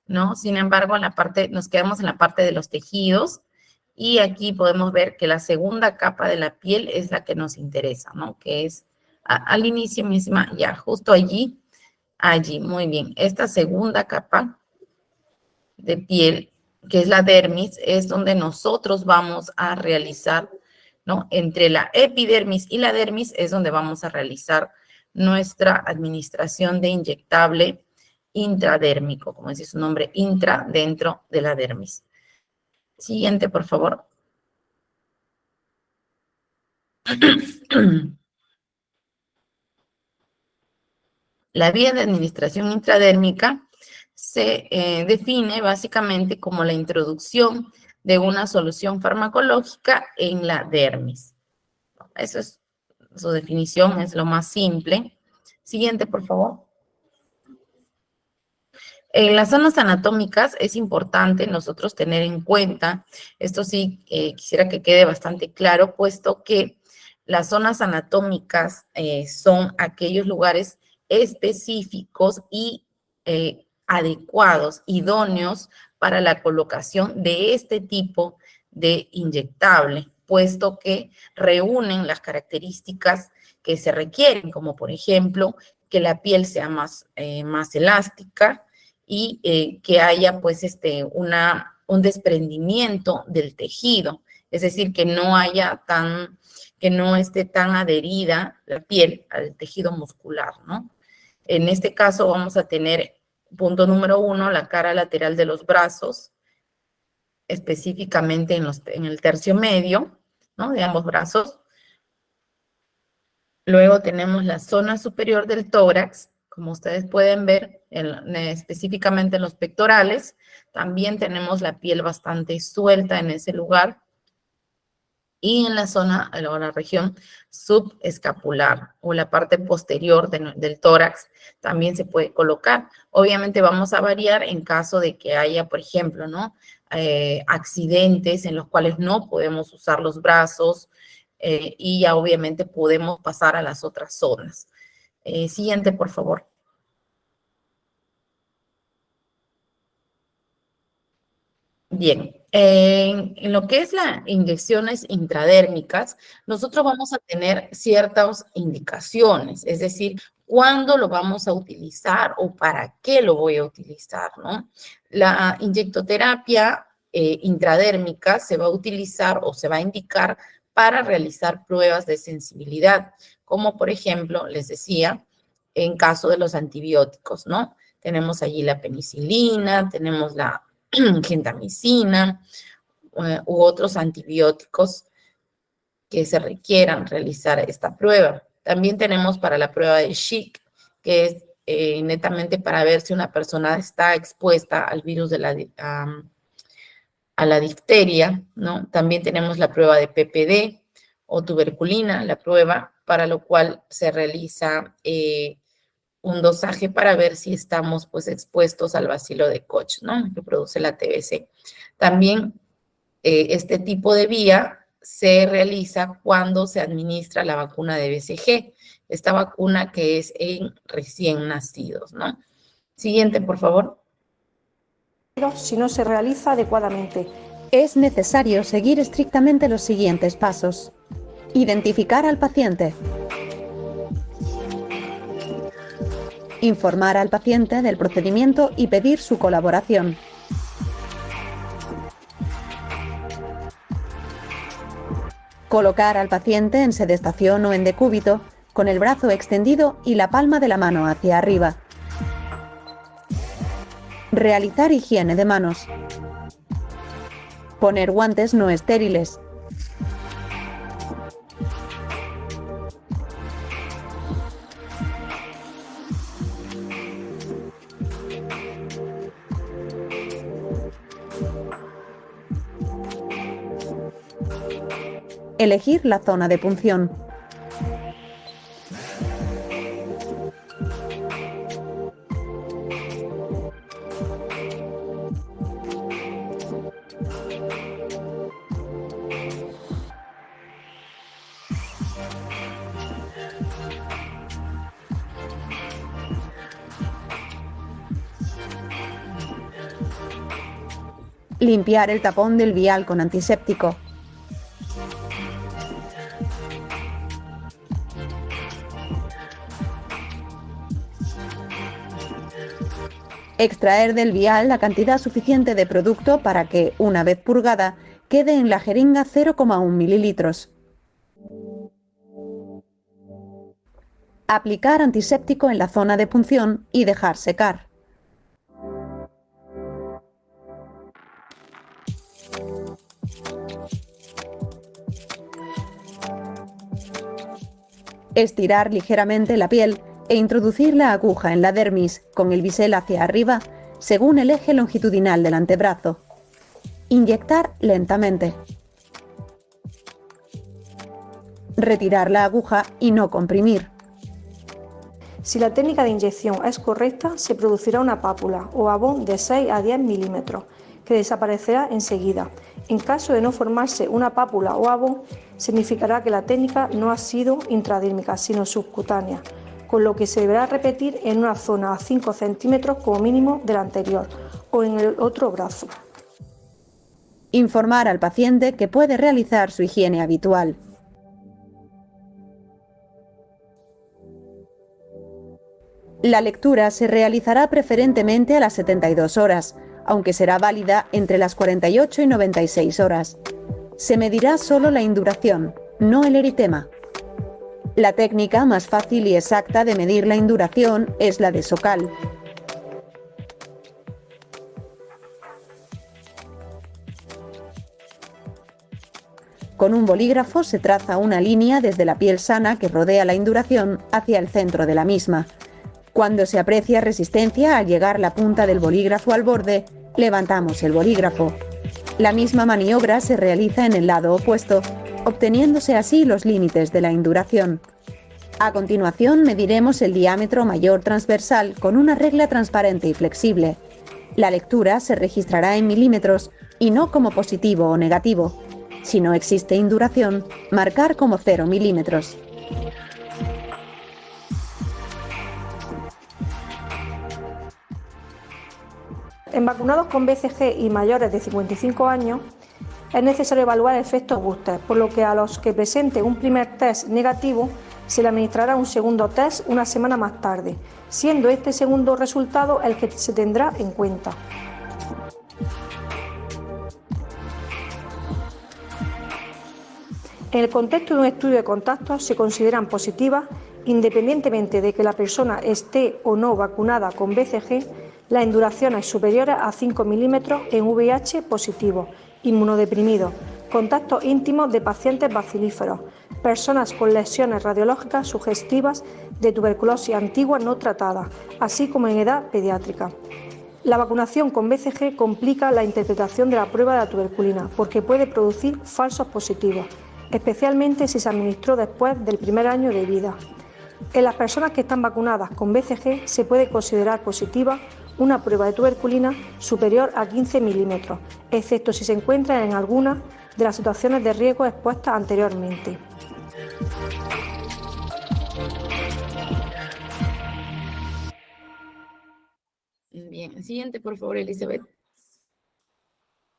¿no? Sin embargo, en la parte, nos quedamos en la parte de los tejidos Y aquí podemos ver que la segunda capa de la piel es la que nos interesa, ¿no? Que es al inicio misma, ya justo allí, muy bien. Esta segunda capa de piel, que es la dermis, es donde nosotros vamos a realizar, ¿no? Entre la epidermis y la dermis es donde vamos a realizar nuestra administración de inyectable intradérmico, como dice su nombre, intra, dentro de la dermis. Siguiente, por favor. La vía de administración intradérmica se define básicamente como la introducción de una solución farmacológica en la dermis. Eso es su definición, es lo más simple. Siguiente, por favor. En las zonas anatómicas es importante nosotros tener en cuenta, esto sí quisiera que quede bastante claro, puesto que las zonas anatómicas son aquellos lugares específicos y adecuados, idóneos para la colocación de este tipo de inyectable, puesto que reúnen las características que se requieren, como por ejemplo que la piel sea más elástica, y que haya pues un desprendimiento del tejido, es decir, que no esté tan adherida la piel al tejido muscular, ¿no? En este caso vamos a tener, punto número 1, la cara lateral de los brazos, específicamente en el tercio medio, ¿no? De ambos brazos. Luego tenemos la zona superior del tórax, como ustedes pueden ver, específicamente en los pectorales. También tenemos la piel bastante suelta en ese lugar. Y en la zona, o la región subescapular, o la parte posterior del tórax, también se puede colocar. Obviamente vamos a variar en caso de que haya, por ejemplo, ¿no? Accidentes en los cuales no podemos usar los brazos, y ya obviamente podemos pasar a las otras zonas. Siguiente, por favor. Bien, en lo que es las inyecciones intradérmicas, nosotros vamos a tener ciertas indicaciones, es decir, cuándo lo vamos a utilizar o para qué lo voy a utilizar, ¿no? La inyectoterapia intradérmica se va a utilizar o se va a indicar para realizar pruebas de sensibilidad, como por ejemplo, les decía, en caso de los antibióticos, ¿no? Tenemos allí la penicilina, tenemos la gentamicina u otros antibióticos que se requieran realizar esta prueba. También tenemos para la prueba de Schick, que es netamente para ver si una persona está expuesta al virus de a la difteria, ¿no? También tenemos la prueba de PPD o tuberculina, la prueba para lo cual se realiza un dosaje para ver si estamos pues expuestos al bacilo de Koch, ¿no? Que produce la TBC. También este tipo de vía se realiza cuando se administra la vacuna de BCG, esta vacuna que es en recién nacidos, ¿no? Siguiente, por favor. Si no se realiza adecuadamente. Es necesario seguir estrictamente los siguientes pasos. Identificar al paciente. Informar al paciente del procedimiento y pedir su colaboración. Colocar al paciente en sedestación o en decúbito, con el brazo extendido y la palma de la mano hacia arriba. Realizar higiene de manos. Poner guantes no estériles. Elegir la zona de punción. Limpiar el tapón del vial con antiséptico. Extraer del vial la cantidad suficiente de producto para que, una vez purgada, quede en la jeringa 0,1 mililitros. Aplicar antiséptico en la zona de punción y dejar secar. Estirar ligeramente la piel e introducir la aguja en la dermis con el bisel hacia arriba, según el eje longitudinal del antebrazo. Inyectar lentamente. Retirar la aguja y no comprimir. Si la técnica de inyección es correcta, se producirá una pápula o abón de 6 a 10 milímetros, que desaparecerá enseguida. En caso de no formarse una pápula o abón, significará que la técnica no ha sido intradérmica, sino subcutánea, con lo que se deberá repetir en una zona a 5 centímetros como mínimo de la anterior o en el otro brazo. Informar al paciente que puede realizar su higiene habitual. La lectura se realizará preferentemente a las 72 horas, aunque será válida entre las 48 y 96 horas. Se medirá solo la induración, no el eritema. La técnica más fácil y exacta de medir la induración es la de Sokal. Con un bolígrafo se traza una línea desde la piel sana que rodea la induración hacia el centro de la misma. Cuando se aprecia resistencia al llegar la punta del bolígrafo al borde, levantamos el bolígrafo. La misma maniobra se realiza en el lado opuesto, obteniéndose así los límites de la induración. A continuación mediremos el diámetro mayor transversal con una regla transparente y flexible. La lectura se registrará en milímetros y no como positivo o negativo. Si no existe induración, marcar como 0 milímetros. En vacunados con BCG y mayores de 55 años, es necesario evaluar efectos booster, por lo que a los que presenten un primer test negativo se le administrará un segundo test una semana más tarde, siendo este segundo resultado el que se tendrá en cuenta. En el contexto de un estudio de contactos se consideran positivas, independientemente de que la persona esté o no vacunada con BCG, las induraciones superiores a 5 milímetros en VIH positivo, inmunodeprimidos, contactos íntimos de pacientes bacilíferos, personas con lesiones radiológicas sugestivas de tuberculosis antigua no tratada, así como en edad pediátrica. La vacunación con BCG complica la interpretación de la prueba de la tuberculina porque puede producir falsos positivos, especialmente si se administró después del primer año de vida. En las personas que están vacunadas con BCG se puede considerar positiva una prueba de tuberculina superior a 15 milímetros, excepto si se encuentra en alguna de las situaciones de riesgo expuestas anteriormente. Bien, siguiente por favor, Elizabeth.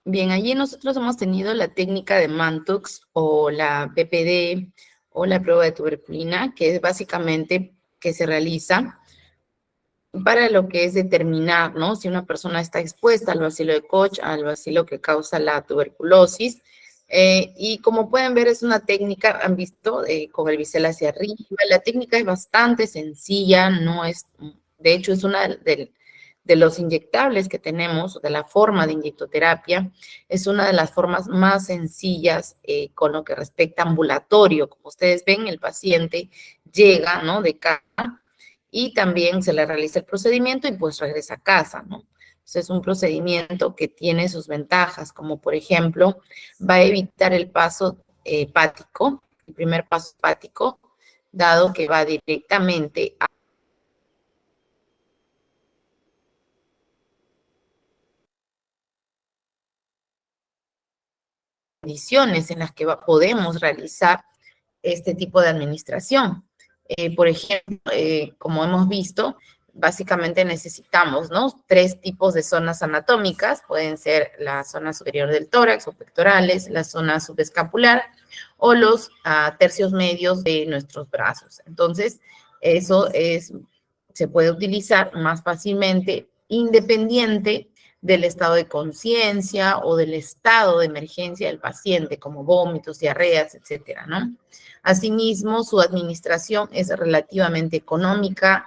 Bien, allí nosotros hemos tenido la técnica de Mantoux o la PPD o la prueba de tuberculina, que es básicamente que se realiza para lo que es determinar, ¿no? Si una persona está expuesta al bacilo de Koch, al bacilo que causa la tuberculosis. Y como pueden ver, es una técnica, han visto, con el bisel hacia arriba. La técnica es bastante sencilla, no es, de hecho, es una de los inyectables que tenemos, de la forma de inyectoterapia, es una de las formas más sencillas con lo que respecta a ambulatorio. Como ustedes ven, el paciente llega, ¿no? De casa y también se le realiza el procedimiento y pues regresa a casa, ¿no? Entonces es un procedimiento que tiene sus ventajas, como por ejemplo, va a evitar el paso hepático, el primer paso hepático, dado que va directamente a condiciones en las que podemos realizar este tipo de administración. Por ejemplo, como hemos visto, básicamente necesitamos, ¿no? 3 tipos de zonas anatómicas, pueden ser la zona superior del tórax o pectorales, la zona subescapular o los tercios medios de nuestros brazos. Entonces, se puede utilizar más fácilmente independiente del estado de conciencia o del estado de emergencia del paciente, como vómitos, diarreas, etcétera, ¿no? Asimismo, su administración es relativamente económica,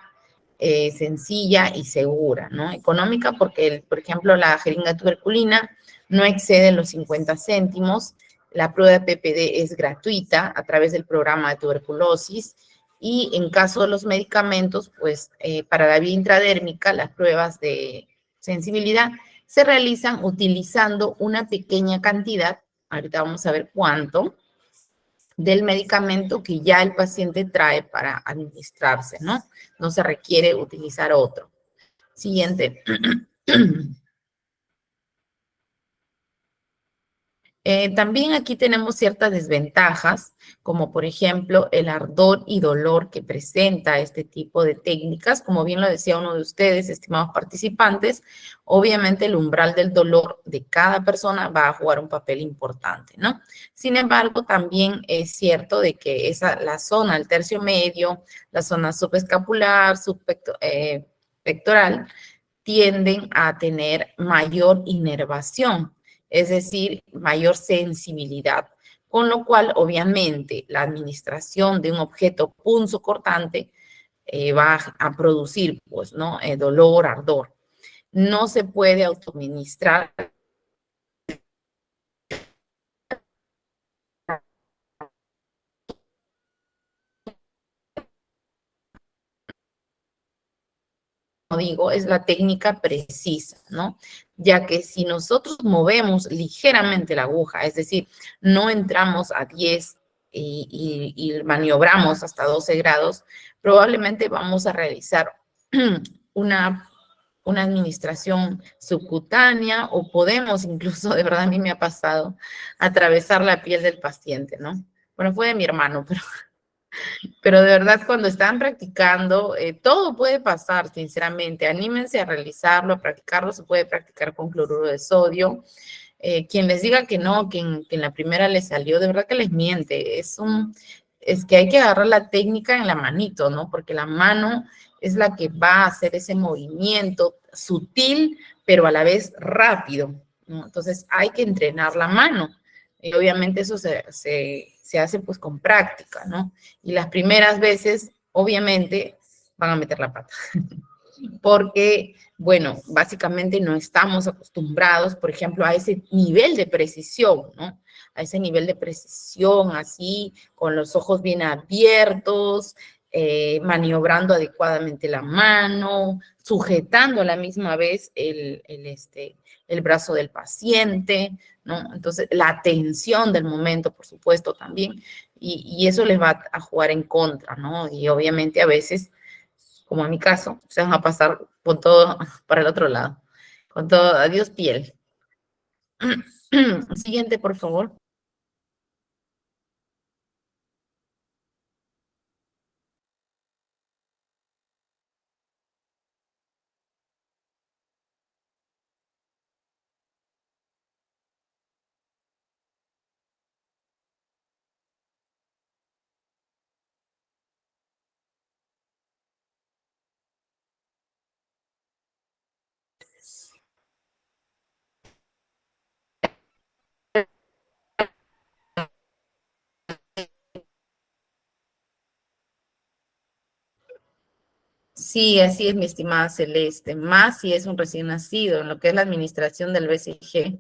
sencilla y segura, ¿no? Económica porque, por ejemplo, la jeringa tuberculina no excede los 50 céntimos, la prueba de PPD es gratuita a través del programa de tuberculosis y en caso de los medicamentos, pues para la vía intradérmica, las pruebas de sensibilidad se realizan utilizando una pequeña cantidad, ahorita vamos a ver cuánto, del medicamento que ya el paciente trae para administrarse, ¿no? No se requiere utilizar otro. Siguiente. También aquí tenemos ciertas desventajas, como por ejemplo el ardor y dolor que presenta este tipo de técnicas. Como bien lo decía uno de ustedes, estimados participantes, obviamente el umbral del dolor de cada persona va a jugar un papel importante, ¿no? Sin embargo, también es cierto de que la zona, el tercio medio, la zona subescapular, pectoral, tienden a tener mayor inervación, es decir, mayor sensibilidad, con lo cual obviamente la administración de un objeto punzocortante va a producir, pues, ¿no? Dolor, ardor. No se puede autoadministrar digo, es la técnica precisa, ¿no? Ya que si nosotros movemos ligeramente la aguja, es decir, no entramos a 10 y maniobramos hasta 12 grados, probablemente vamos a realizar una, una administración subcutánea o podemos incluso, de verdad a mí me ha pasado, atravesar la piel del paciente, ¿no? Bueno, fue de mi hermano, pero de verdad, cuando están practicando, todo puede pasar, sinceramente. Anímense a realizarlo, a practicarlo. Se puede practicar con cloruro de sodio. Quien les diga que no, que en la primera les salió, de verdad que les miente. Es que hay que agarrar la técnica en la manito, ¿no? Porque la mano es la que va a hacer ese movimiento sutil, pero a la vez rápido, ¿no? Entonces, hay que entrenar la mano. Y obviamente eso se hace pues con práctica, ¿no? Y las primeras veces, obviamente, van a meter la pata. Porque, bueno, básicamente no estamos acostumbrados, por ejemplo, a ese nivel de precisión, ¿no? A ese nivel de precisión, así, con los ojos bien abiertos, maniobrando adecuadamente la mano, sujetando a la misma vez el brazo del paciente, ¿no? Entonces, la atención del momento, por supuesto, también, y eso les va a jugar en contra, ¿no? Y obviamente a veces, como en mi caso, se van a pasar con todo para el otro lado, con todo, adiós piel. Siguiente, por favor. Sí, así es, mi estimada Celeste, más si es un recién nacido en lo que es la administración del BCG.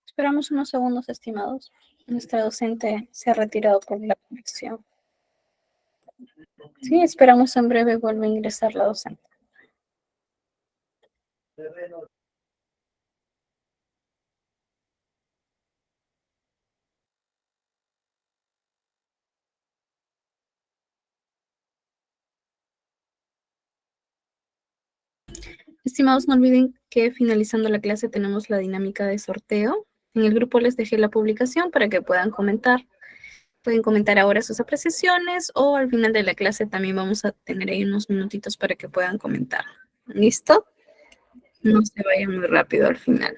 Esperamos unos segundos, estimados. Nuestra docente se ha retirado por la conexión. Sí, esperamos en breve vuelva a ingresar la docente. Estimados, no olviden que finalizando la clase tenemos la dinámica de sorteo. En el grupo les dejé la publicación para que puedan comentar. Pueden comentar ahora sus apreciaciones o al final de la clase también vamos a tener ahí unos minutitos para que puedan comentar. ¿Listo? No se vayan muy rápido al final.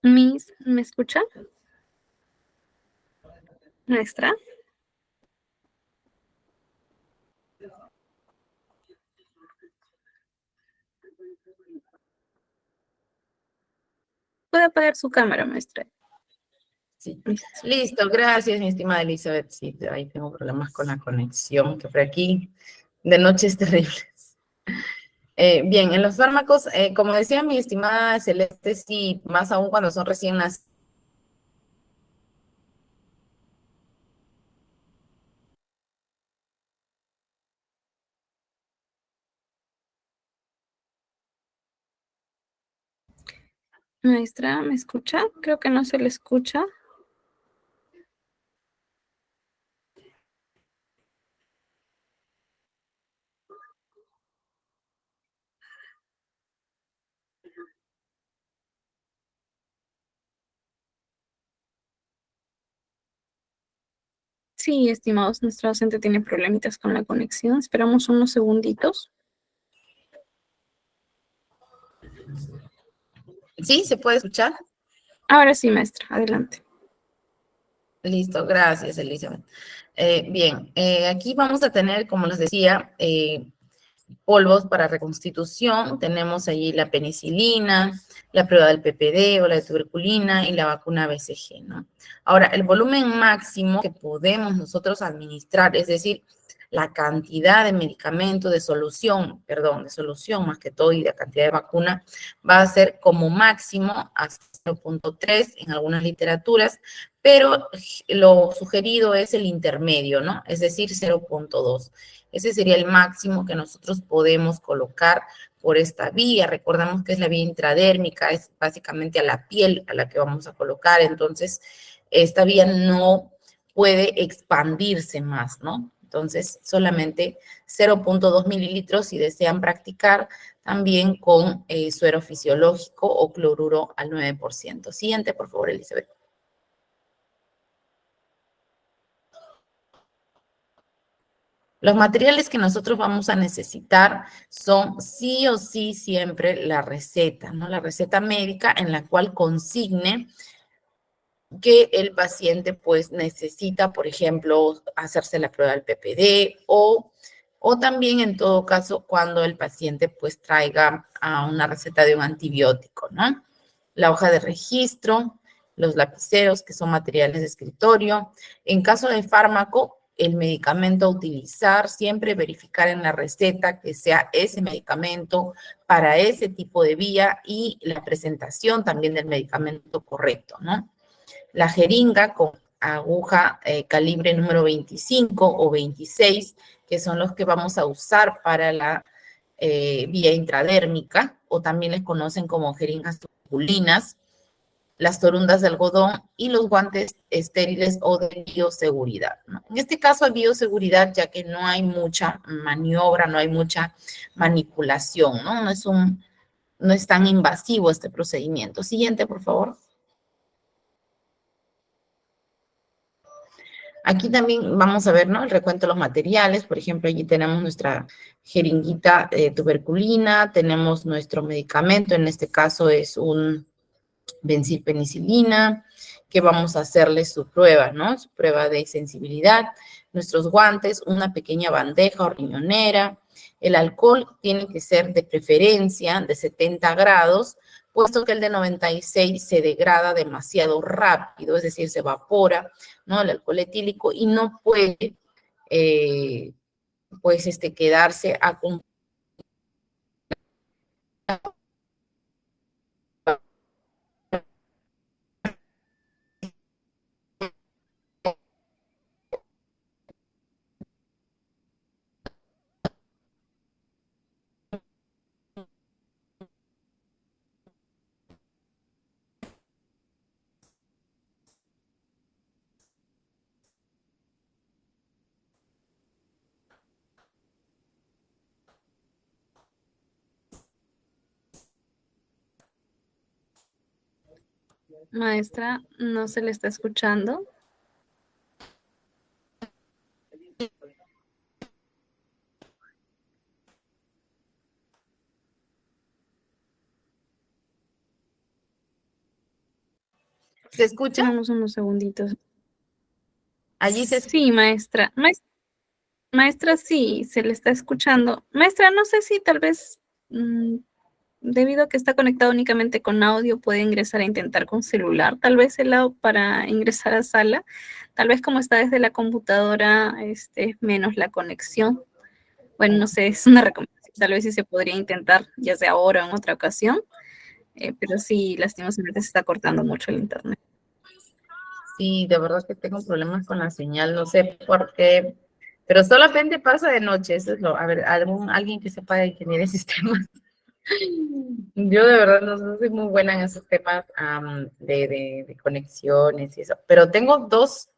Miss, ¿me escucha? Maestra. Puede apagar su cámara, maestra. Sí. Listo, gracias, mi estimada Elizabeth. Sí, ahí tengo problemas con la conexión, que por aquí de noche es terrible. Bien, en los fármacos, como decía mi estimada Celeste, sí, más aún cuando son recién nacidos. Maestra, ¿me escucha? Creo que no se le escucha. Sí, estimados, nuestra docente tiene problemitas con la conexión. Esperamos unos segunditos. ¿Sí? ¿Se puede escuchar? Ahora sí, maestra, adelante. Listo, gracias, Elizabeth. Bien, aquí vamos a tener, como les decía, polvos para reconstitución. Tenemos allí la penicilina, la prueba del PPD o la de tuberculina y la vacuna BCG, ¿no? Ahora, el volumen máximo que podemos nosotros administrar, es decir, la cantidad de medicamento, de solución más que todo, y de cantidad de vacuna, va a ser como máximo hasta 0.3 en algunas literaturas, pero lo sugerido es el intermedio, ¿no? Es decir, 0.2. Ese sería el máximo que nosotros podemos colocar por esta vía. Recordamos que es la vía intradérmica, es básicamente a la piel a la que vamos a colocar, entonces esta vía no puede expandirse más, ¿no? Entonces, solamente 0.2 mililitros si desean practicar también con suero fisiológico o cloruro al 9%. Siguiente, por favor, Elizabeth. Los materiales que nosotros vamos a necesitar son sí o sí siempre la receta, ¿no? La receta médica en la cual consigne que el paciente pues necesita, por ejemplo, hacerse la prueba del PPD o también en todo caso cuando el paciente pues traiga una receta de un antibiótico, ¿no? La hoja de registro, los lapiceros que son materiales de escritorio. En caso de fármaco, el medicamento a utilizar, siempre verificar en la receta que sea ese medicamento para ese tipo de vía y la presentación también del medicamento correcto, ¿no? La jeringa con aguja calibre número 25 o 26, que son los que vamos a usar para la vía intradérmica, o también les conocen como jeringas tubulinas, las torundas de algodón y los guantes estériles o de bioseguridad, ¿no? En este caso hay bioseguridad ya que no hay mucha maniobra, no hay mucha manipulación, ¿no? No es un no es tan invasivo este procedimiento. Siguiente, por favor. Aquí también vamos a ver, ¿no? El recuento de los materiales. Por ejemplo, allí tenemos nuestra jeringuita tuberculina, tenemos nuestro medicamento, en este caso es un bencilpenicilina, que vamos a hacerle su prueba, ¿no? Su prueba de sensibilidad. Nuestros guantes, una pequeña bandeja o riñonera. El alcohol tiene que ser de preferencia de 70 grados, puesto que el de 96 se degrada demasiado rápido, es decir, se evapora, ¿no? El alcohol etílico y no puede, pues, quedarse a Maestra, no se le está escuchando. ¿Se escucha? Vamos unos segunditos. Allí se Sí, maestra. Maestra, sí, se le está escuchando. Maestra, no sé si tal vez, debido a que está conectado únicamente con audio, puede ingresar a intentar con celular, tal vez el lado para ingresar a sala. Tal vez como está desde la computadora, menos la conexión. Bueno, no sé, es una recomendación. Tal vez sí se podría intentar, ya sea ahora o en otra ocasión. Pero sí, lastimosamente se está cortando mucho el internet. Sí, de verdad que tengo problemas con la señal, no sé por qué, pero solamente pasa de noche, eso es a ver, alguien que sepa de ingeniería de sistemas. Yo de verdad no soy muy buena en esos temas de conexiones y eso, pero tengo dos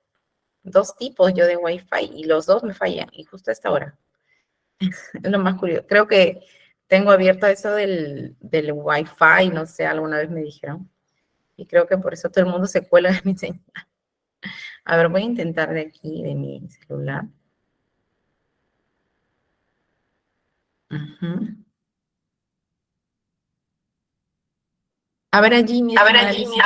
tipos yo de Wi-Fi y los dos me fallan, y justo a esta hora. Es lo más curioso. Creo que tengo abierto eso del Wi-Fi, no sé, alguna vez me dijeron, y creo que por eso todo el mundo se cuela de mi señal. A ver, voy a intentar de aquí, de mi celular. Ujú. A ver allí, mi estimada Alicia.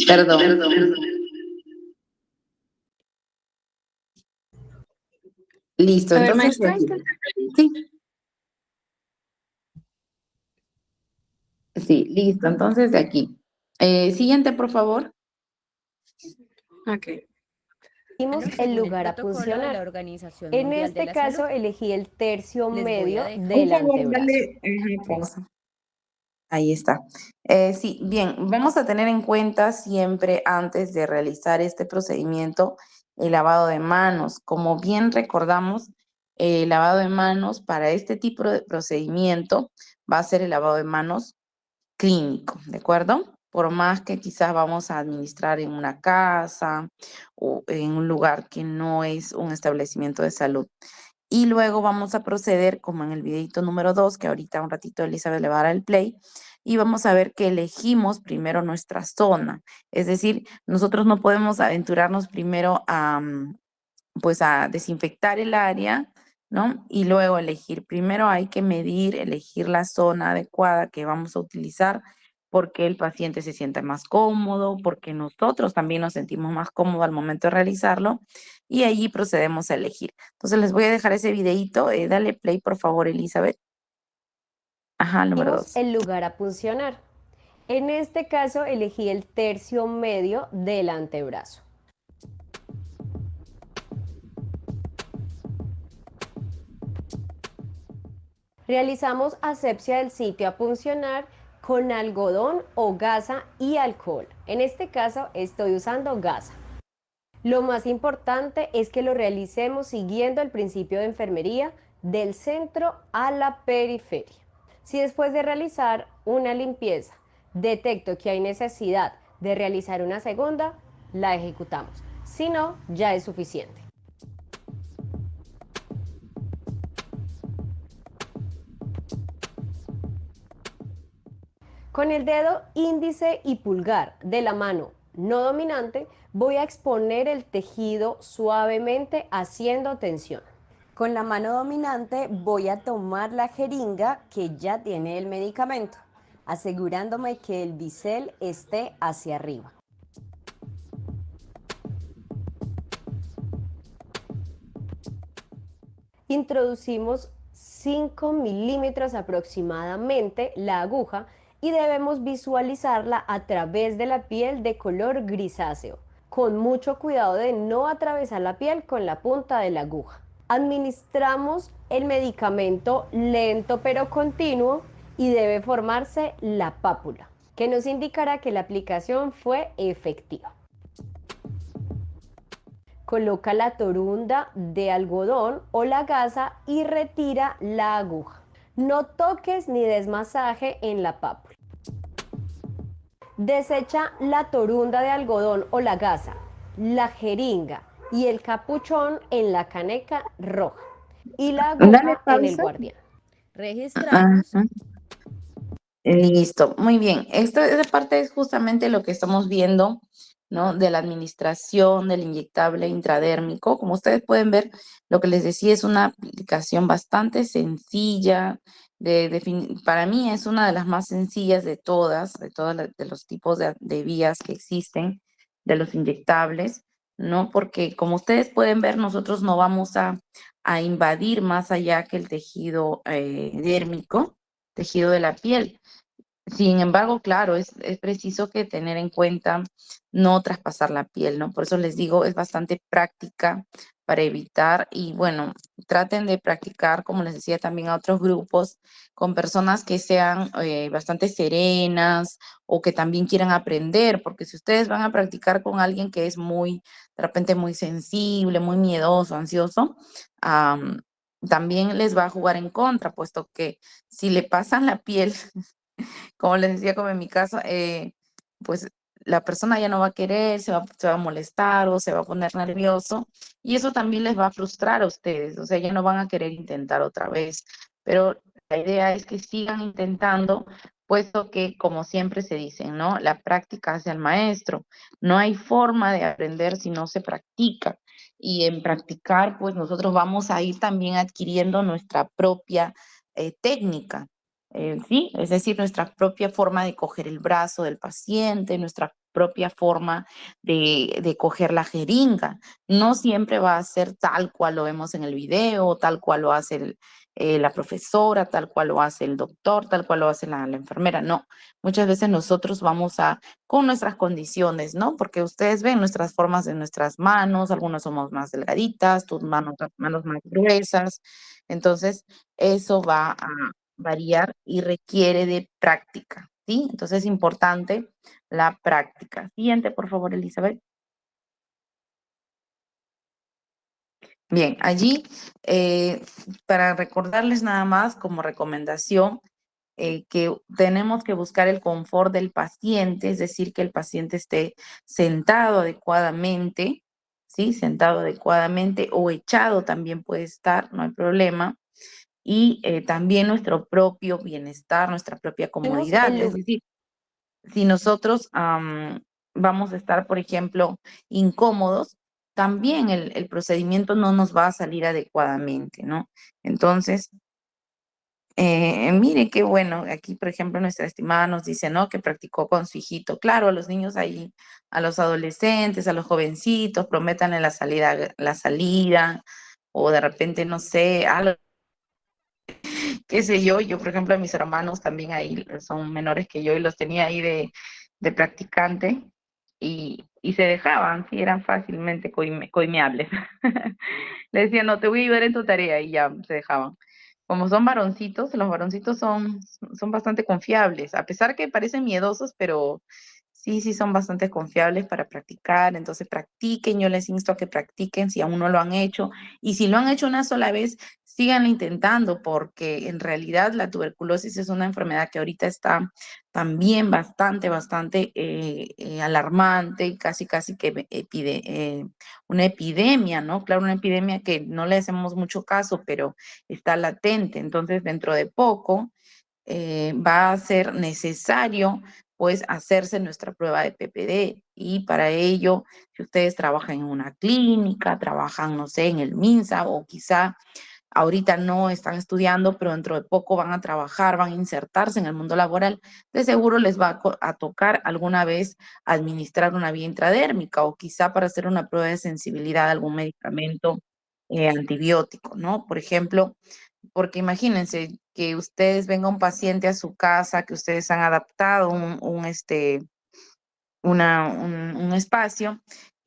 Perdón. Listo, A ver, entonces de maestra, aquí. Sí, sí, listo, entonces de aquí. Siguiente, por favor. ok. El lugar a funcionar. En este caso elegí el tercio medio del Por favor, antebrazo. dale pausa. Ahí está. Sí, bien, vamos a tener en cuenta siempre antes de realizar este procedimiento el lavado de manos. Como bien recordamos, el lavado de manos para este tipo de procedimiento va a ser el lavado de manos clínico, ¿de acuerdo? Por más que quizás vamos a administrar en una casa o en un lugar que no es un establecimiento de salud. Y luego vamos a proceder, como en el videito número 2, que ahorita un ratito Elizabeth le va a dar el play, y vamos a ver que elegimos primero nuestra zona. Es decir, nosotros no podemos aventurarnos primero pues a desinfectar el área, ¿no? Y luego elegir. Primero hay que medir, elegir la zona adecuada que vamos a utilizar porque el paciente se sienta más cómodo, porque nosotros también nos sentimos más cómodos al momento de realizarlo y allí procedemos a elegir. Entonces les voy a dejar ese videito. Dale play, por favor, Elizabeth. Ajá, número 2. El lugar a puncionar. En este caso elegí el tercio medio del antebrazo. Realizamos asepsia del sitio a puncionar con algodón o gasa y alcohol. En este caso estoy usando gasa. Lo más importante es que lo realicemos siguiendo el principio de enfermería del centro a la periferia. Si después de realizar una limpieza detecto que hay necesidad de realizar una segunda, la ejecutamos. Si no, ya es suficiente. Con el dedo índice y pulgar de la mano no dominante voy a exponer el tejido suavemente haciendo tensión. Con la mano dominante voy a tomar la jeringa que ya tiene el medicamento, asegurándome que el bisel esté hacia arriba. Introducimos 5 milímetros aproximadamente la aguja y debemos visualizarla a través de la piel de color grisáceo, con mucho cuidado de no atravesar la piel con la punta de la aguja. Administramos el medicamento lento pero continuo y debe formarse la pápula, que nos indicará que la aplicación fue efectiva. Coloca la torunda de algodón o la gasa y retira la aguja. No toques ni des masaje en la pápula. Desecha la torunda de algodón o la gasa, la jeringa y el capuchón en la caneca roja y la Dale aguja en el pausa. guardián. Registramos. Ajá. Listo, muy bien. Esta parte es justamente lo que estamos viendo, ¿no? De la administración del inyectable intradérmico. Como ustedes pueden ver, lo que les decía es una aplicación bastante sencilla. Para mí es una de las más sencillas de todas de los tipos de vías que existen, de los inyectables, ¿no? Porque como ustedes pueden ver, nosotros no vamos a invadir más allá que el tejido dérmico, tejido de la piel. Sin embargo, claro, es preciso que tener en cuenta no traspasar la piel, ¿no? Por eso les digo, es bastante práctica para evitar y bueno, traten de practicar, como les decía también a otros grupos, con personas que sean bastante serenas o que también quieran aprender, porque si ustedes van a practicar con alguien que es muy, de repente muy sensible, muy miedoso, ansioso, también les va a jugar en contra, puesto que si le pasan la piel como les decía, como en mi caso, pues la persona ya no va a querer, se va a molestar o se va a poner nervioso y eso también les va a frustrar a ustedes, o sea, ya no van a querer intentar otra vez, pero la idea es que sigan intentando, puesto que, como siempre se dicen, ¿no? La práctica hace al maestro, no hay forma de aprender si no se practica y en practicar, pues nosotros vamos a ir también adquiriendo nuestra propia técnica. Sí, es decir, nuestra propia forma de coger el brazo del paciente, nuestra propia forma de coger la jeringa. No siempre va a ser tal cual lo vemos en el video, tal cual lo hace la profesora, tal cual lo hace el doctor, tal cual lo hace la enfermera. No, muchas veces nosotros vamos con nuestras condiciones, ¿no? Porque ustedes ven nuestras formas de nuestras manos, algunas somos más delgaditas, tus manos más gruesas. Entonces, eso va a variar y requiere de práctica, ¿sí? Entonces es importante la práctica. Siguiente, por favor, Elizabeth. Bien, allí, para recordarles nada más como recomendación, que tenemos que buscar el confort del paciente, es decir, que el paciente esté sentado adecuadamente, ¿sí? Sentado adecuadamente o echado también puede estar, no hay problema. Y también nuestro propio bienestar, nuestra propia comodidad. Es decir, si nosotros vamos a estar, por ejemplo, incómodos, también el procedimiento no nos va a salir adecuadamente, ¿no? Entonces, mire qué bueno, aquí, por ejemplo, nuestra estimada nos dice, ¿no? Que practicó con su hijito. Claro, a los niños ahí, a los adolescentes, a los jovencitos, prometan en la salida, o de repente, no sé, algo qué sé yo, por ejemplo, a mis hermanos también ahí son menores que yo y los tenía ahí de practicante y se dejaban, sí, eran fácilmente coimeables. Le decía, no, te voy a ayudar en tu tarea y ya se dejaban. Como son varoncitos, los varoncitos son bastante confiables, a pesar que parecen miedosos, pero sí son bastante confiables para practicar, entonces practiquen, yo les insto a que practiquen si aún no lo han hecho, y si lo han hecho una sola vez, sigan intentando, porque en realidad la tuberculosis es una enfermedad que ahorita está también bastante alarmante, casi que una epidemia, ¿no? Claro, una epidemia que no le hacemos mucho caso, pero está latente, entonces dentro de poco va a ser necesario pues hacerse nuestra prueba de PPD, y para ello, si ustedes trabajan en una clínica, trabajan, no sé, en el MINSA, o quizá ahorita no están estudiando, pero dentro de poco van a trabajar, van a insertarse en el mundo laboral, de seguro les va a tocar alguna vez administrar una vía intradérmica, o quizá para hacer una prueba de sensibilidad a algún medicamento antibiótico, ¿no? Por ejemplo, porque imagínense que ustedes venga un paciente a su casa, que ustedes han adaptado un espacio,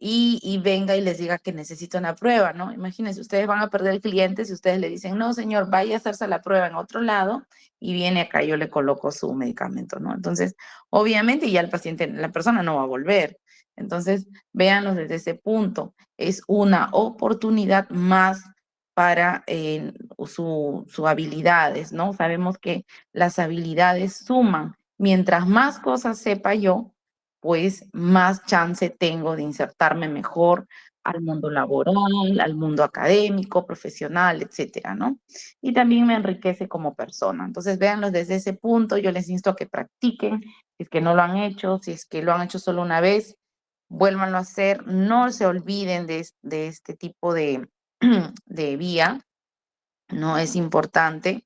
y venga y les diga que necesita una prueba, ¿no? Imagínense, ustedes van a perder clientes si ustedes le dicen, no, señor, vaya a hacerse la prueba en otro lado y viene acá, yo le coloco su medicamento, ¿no? Entonces, obviamente ya el paciente, la persona no va a volver. Entonces, véanlo desde ese punto. Es una oportunidad más para sus habilidades, ¿no? Sabemos que las habilidades suman. Mientras más cosas sepa yo, pues más chance tengo de insertarme mejor al mundo laboral, al mundo académico, profesional, etcétera, ¿no? Y también me enriquece como persona. Entonces, véanlo desde ese punto. Yo les insto a que practiquen. Si es que no lo han hecho, si es que lo han hecho solo una vez, vuélvanlo a hacer. No se olviden de este tipo de, de vía. No es importante.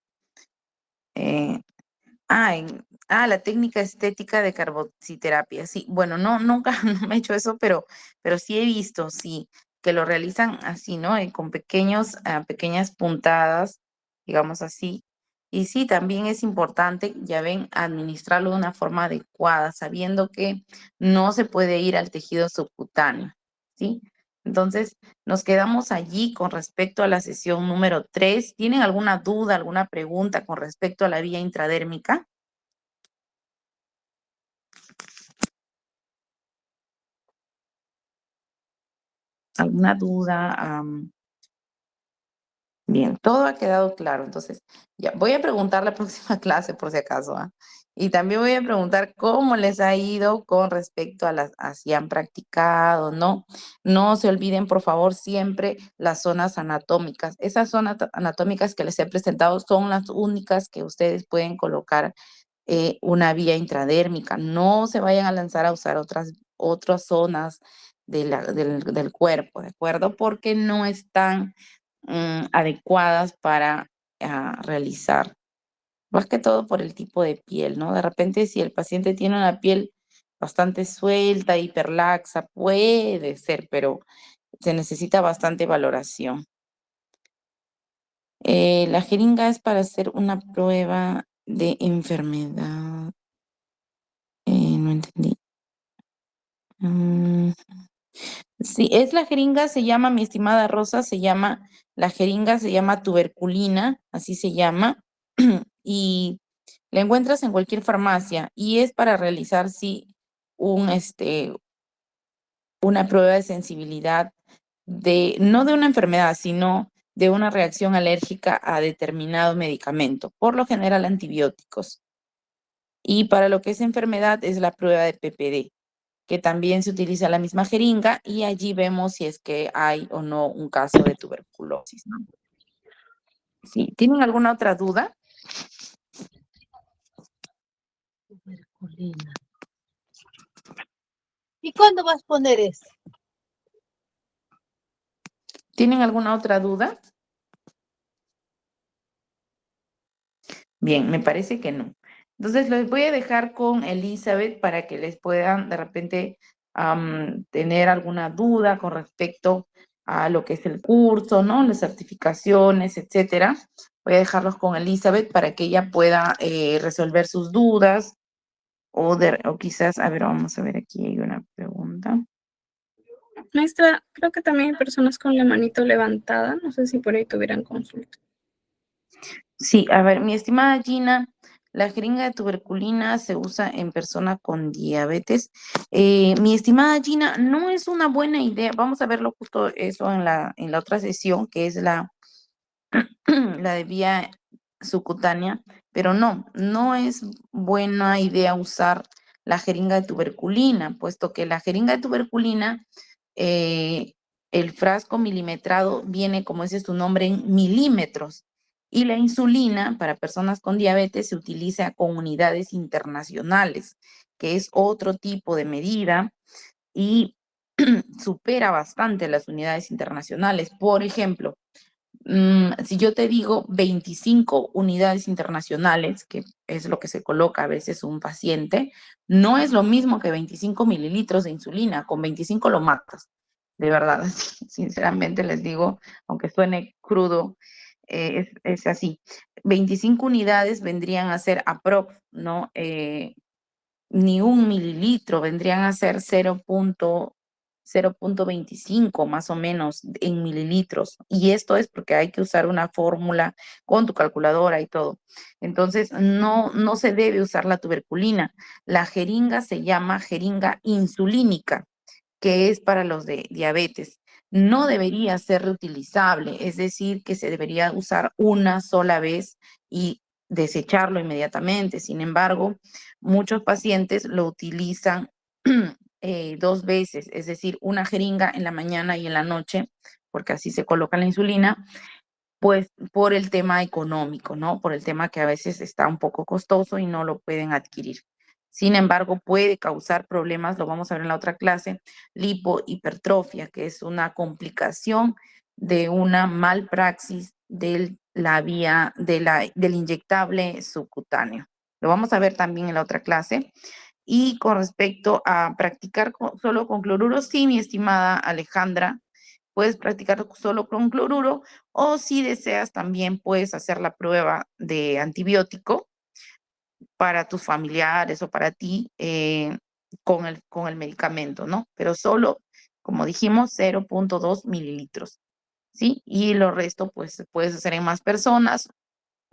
Eh, la técnica estética de carboxiterapia. Sí, bueno, no, nunca no me he hecho eso, pero sí he visto, sí, que lo realizan así, ¿no? Con pequeñas puntadas, digamos así. Y sí, también es importante, ya ven, administrarlo de una forma adecuada, sabiendo que no se puede ir al tejido subcutáneo, ¿sí? Entonces, nos quedamos allí con respecto a la sesión número 3. ¿Tienen alguna duda, alguna pregunta con respecto a la vía intradérmica? ¿Alguna duda? Bien, todo ha quedado claro. Entonces, ya voy a preguntar la próxima clase por si acaso, ¿ah? Y también voy a preguntar cómo les ha ido con respecto a si han practicado, ¿no? No se olviden, por favor, siempre las zonas anatómicas. Esas zonas anatómicas que les he presentado son las únicas que ustedes pueden colocar una vía intradérmica. No se vayan a lanzar a usar otras zonas del cuerpo, ¿de acuerdo? Porque no están adecuadas para realizar. Más que todo por el tipo de piel, ¿no? De repente, si el paciente tiene una piel bastante suelta, hiperlaxa, puede ser, pero se necesita bastante valoración. La jeringa es para hacer una prueba de enfermedad. No entendí. Sí, es la jeringa, se llama, mi estimada Rosa, la jeringa se llama tuberculina, así se llama, y la encuentras en cualquier farmacia, y es para realizar, sí, una prueba de sensibilidad no de una enfermedad, sino de una reacción alérgica a determinado medicamento, por lo general antibióticos. Y para lo que es enfermedad es la prueba de PPD, que también se utiliza la misma jeringa, y allí vemos si es que hay o no un caso de tuberculosis, ¿no? Sí, ¿tienen alguna otra duda? Tuberculina. ¿Y cuándo vas a poner eso? ¿Tienen alguna otra duda? Bien, me parece que no. Entonces, los voy a dejar con Elizabeth para que les puedan de repente tener alguna duda con respecto a lo que es el curso, ¿no? Las certificaciones, etcétera. Voy a dejarlos con Elizabeth para que ella pueda resolver sus dudas o quizás, a ver, vamos a ver, aquí hay una pregunta. Maestra, creo que también hay personas con la manito levantada. No sé si por ahí tuvieran consulta. Sí, a ver, mi estimada Gina, la jeringa de tuberculina se usa en personas con diabetes. Mi estimada Gina, no es una buena idea. Vamos a verlo justo eso en la otra sesión, que es la de vía subcutánea, pero no es buena idea usar la jeringa de tuberculina, puesto que la jeringa de tuberculina, el frasco milimetrado viene, como dice su nombre, en milímetros. Y la insulina para personas con diabetes se utiliza con unidades internacionales, que es otro tipo de medida y supera bastante las unidades internacionales. Por ejemplo, si yo te digo 25 unidades internacionales, que es lo que se coloca a veces un paciente, no es lo mismo que 25 mililitros de insulina. Con 25 lo matas. De verdad, sinceramente les digo, aunque suene crudo, es así. 25 unidades vendrían a ser aprox, ¿no? Ni un mililitro, vendrían a ser 0.25 más o menos en mililitros. Y esto es porque hay que usar una fórmula con tu calculadora y todo. Entonces, no se debe usar la tuberculina. La jeringa se llama jeringa insulínica, que es para los de diabetes. No debería ser reutilizable, es decir, que se debería usar una sola vez y desecharlo inmediatamente. Sin embargo, muchos pacientes lo utilizan 2 veces, es decir, una jeringa en la mañana y en la noche, porque así se coloca la insulina, pues por el tema económico, ¿no? Por el tema que a veces está un poco costoso y no lo pueden adquirir. Sin embargo, puede causar problemas, lo vamos a ver en la otra clase, lipohipertrofia, que es una complicación de una malpraxis de la vía del inyectable subcutáneo. Lo vamos a ver también en la otra clase. Y con respecto a practicar solo con cloruro, sí, mi estimada Alejandra, puedes practicar solo con cloruro o si deseas también puedes hacer la prueba de antibiótico para tus familiares o para ti con el medicamento, ¿no? Pero solo, como dijimos, 0.2 mililitros, ¿sí? Y lo resto, pues, puedes hacer en más personas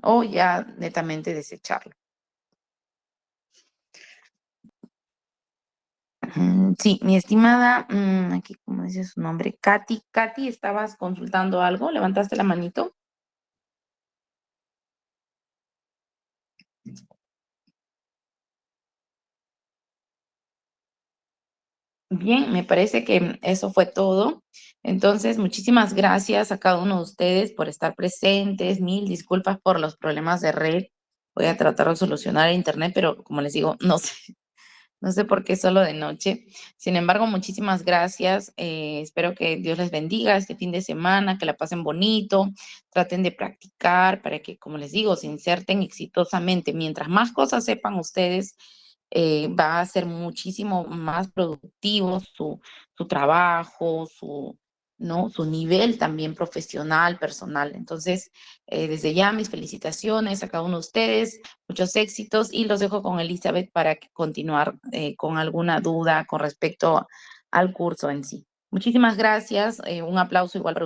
o ya netamente desecharlo. Sí, mi estimada, aquí, ¿cómo dice su nombre? Katy. Katy, ¿estabas consultando algo? ¿Levantaste la manito? Bien, me parece que eso fue todo. Entonces, muchísimas gracias a cada uno de ustedes por estar presentes. Mil disculpas por los problemas de red. Voy a tratar de solucionar el internet, pero como les digo, no sé por qué solo de noche. Sin embargo, muchísimas gracias. Espero que Dios les bendiga este fin de semana, que la pasen bonito, traten de practicar para que, como les digo, se inserten exitosamente. Mientras más cosas sepan ustedes, va a ser muchísimo más productivo su trabajo, ¿no? Su nivel también profesional, personal. Entonces, desde ya mis felicitaciones a cada uno de ustedes, muchos éxitos y los dejo con Elizabeth para continuar con alguna duda con respecto al curso en sí. Muchísimas gracias, un aplauso igual para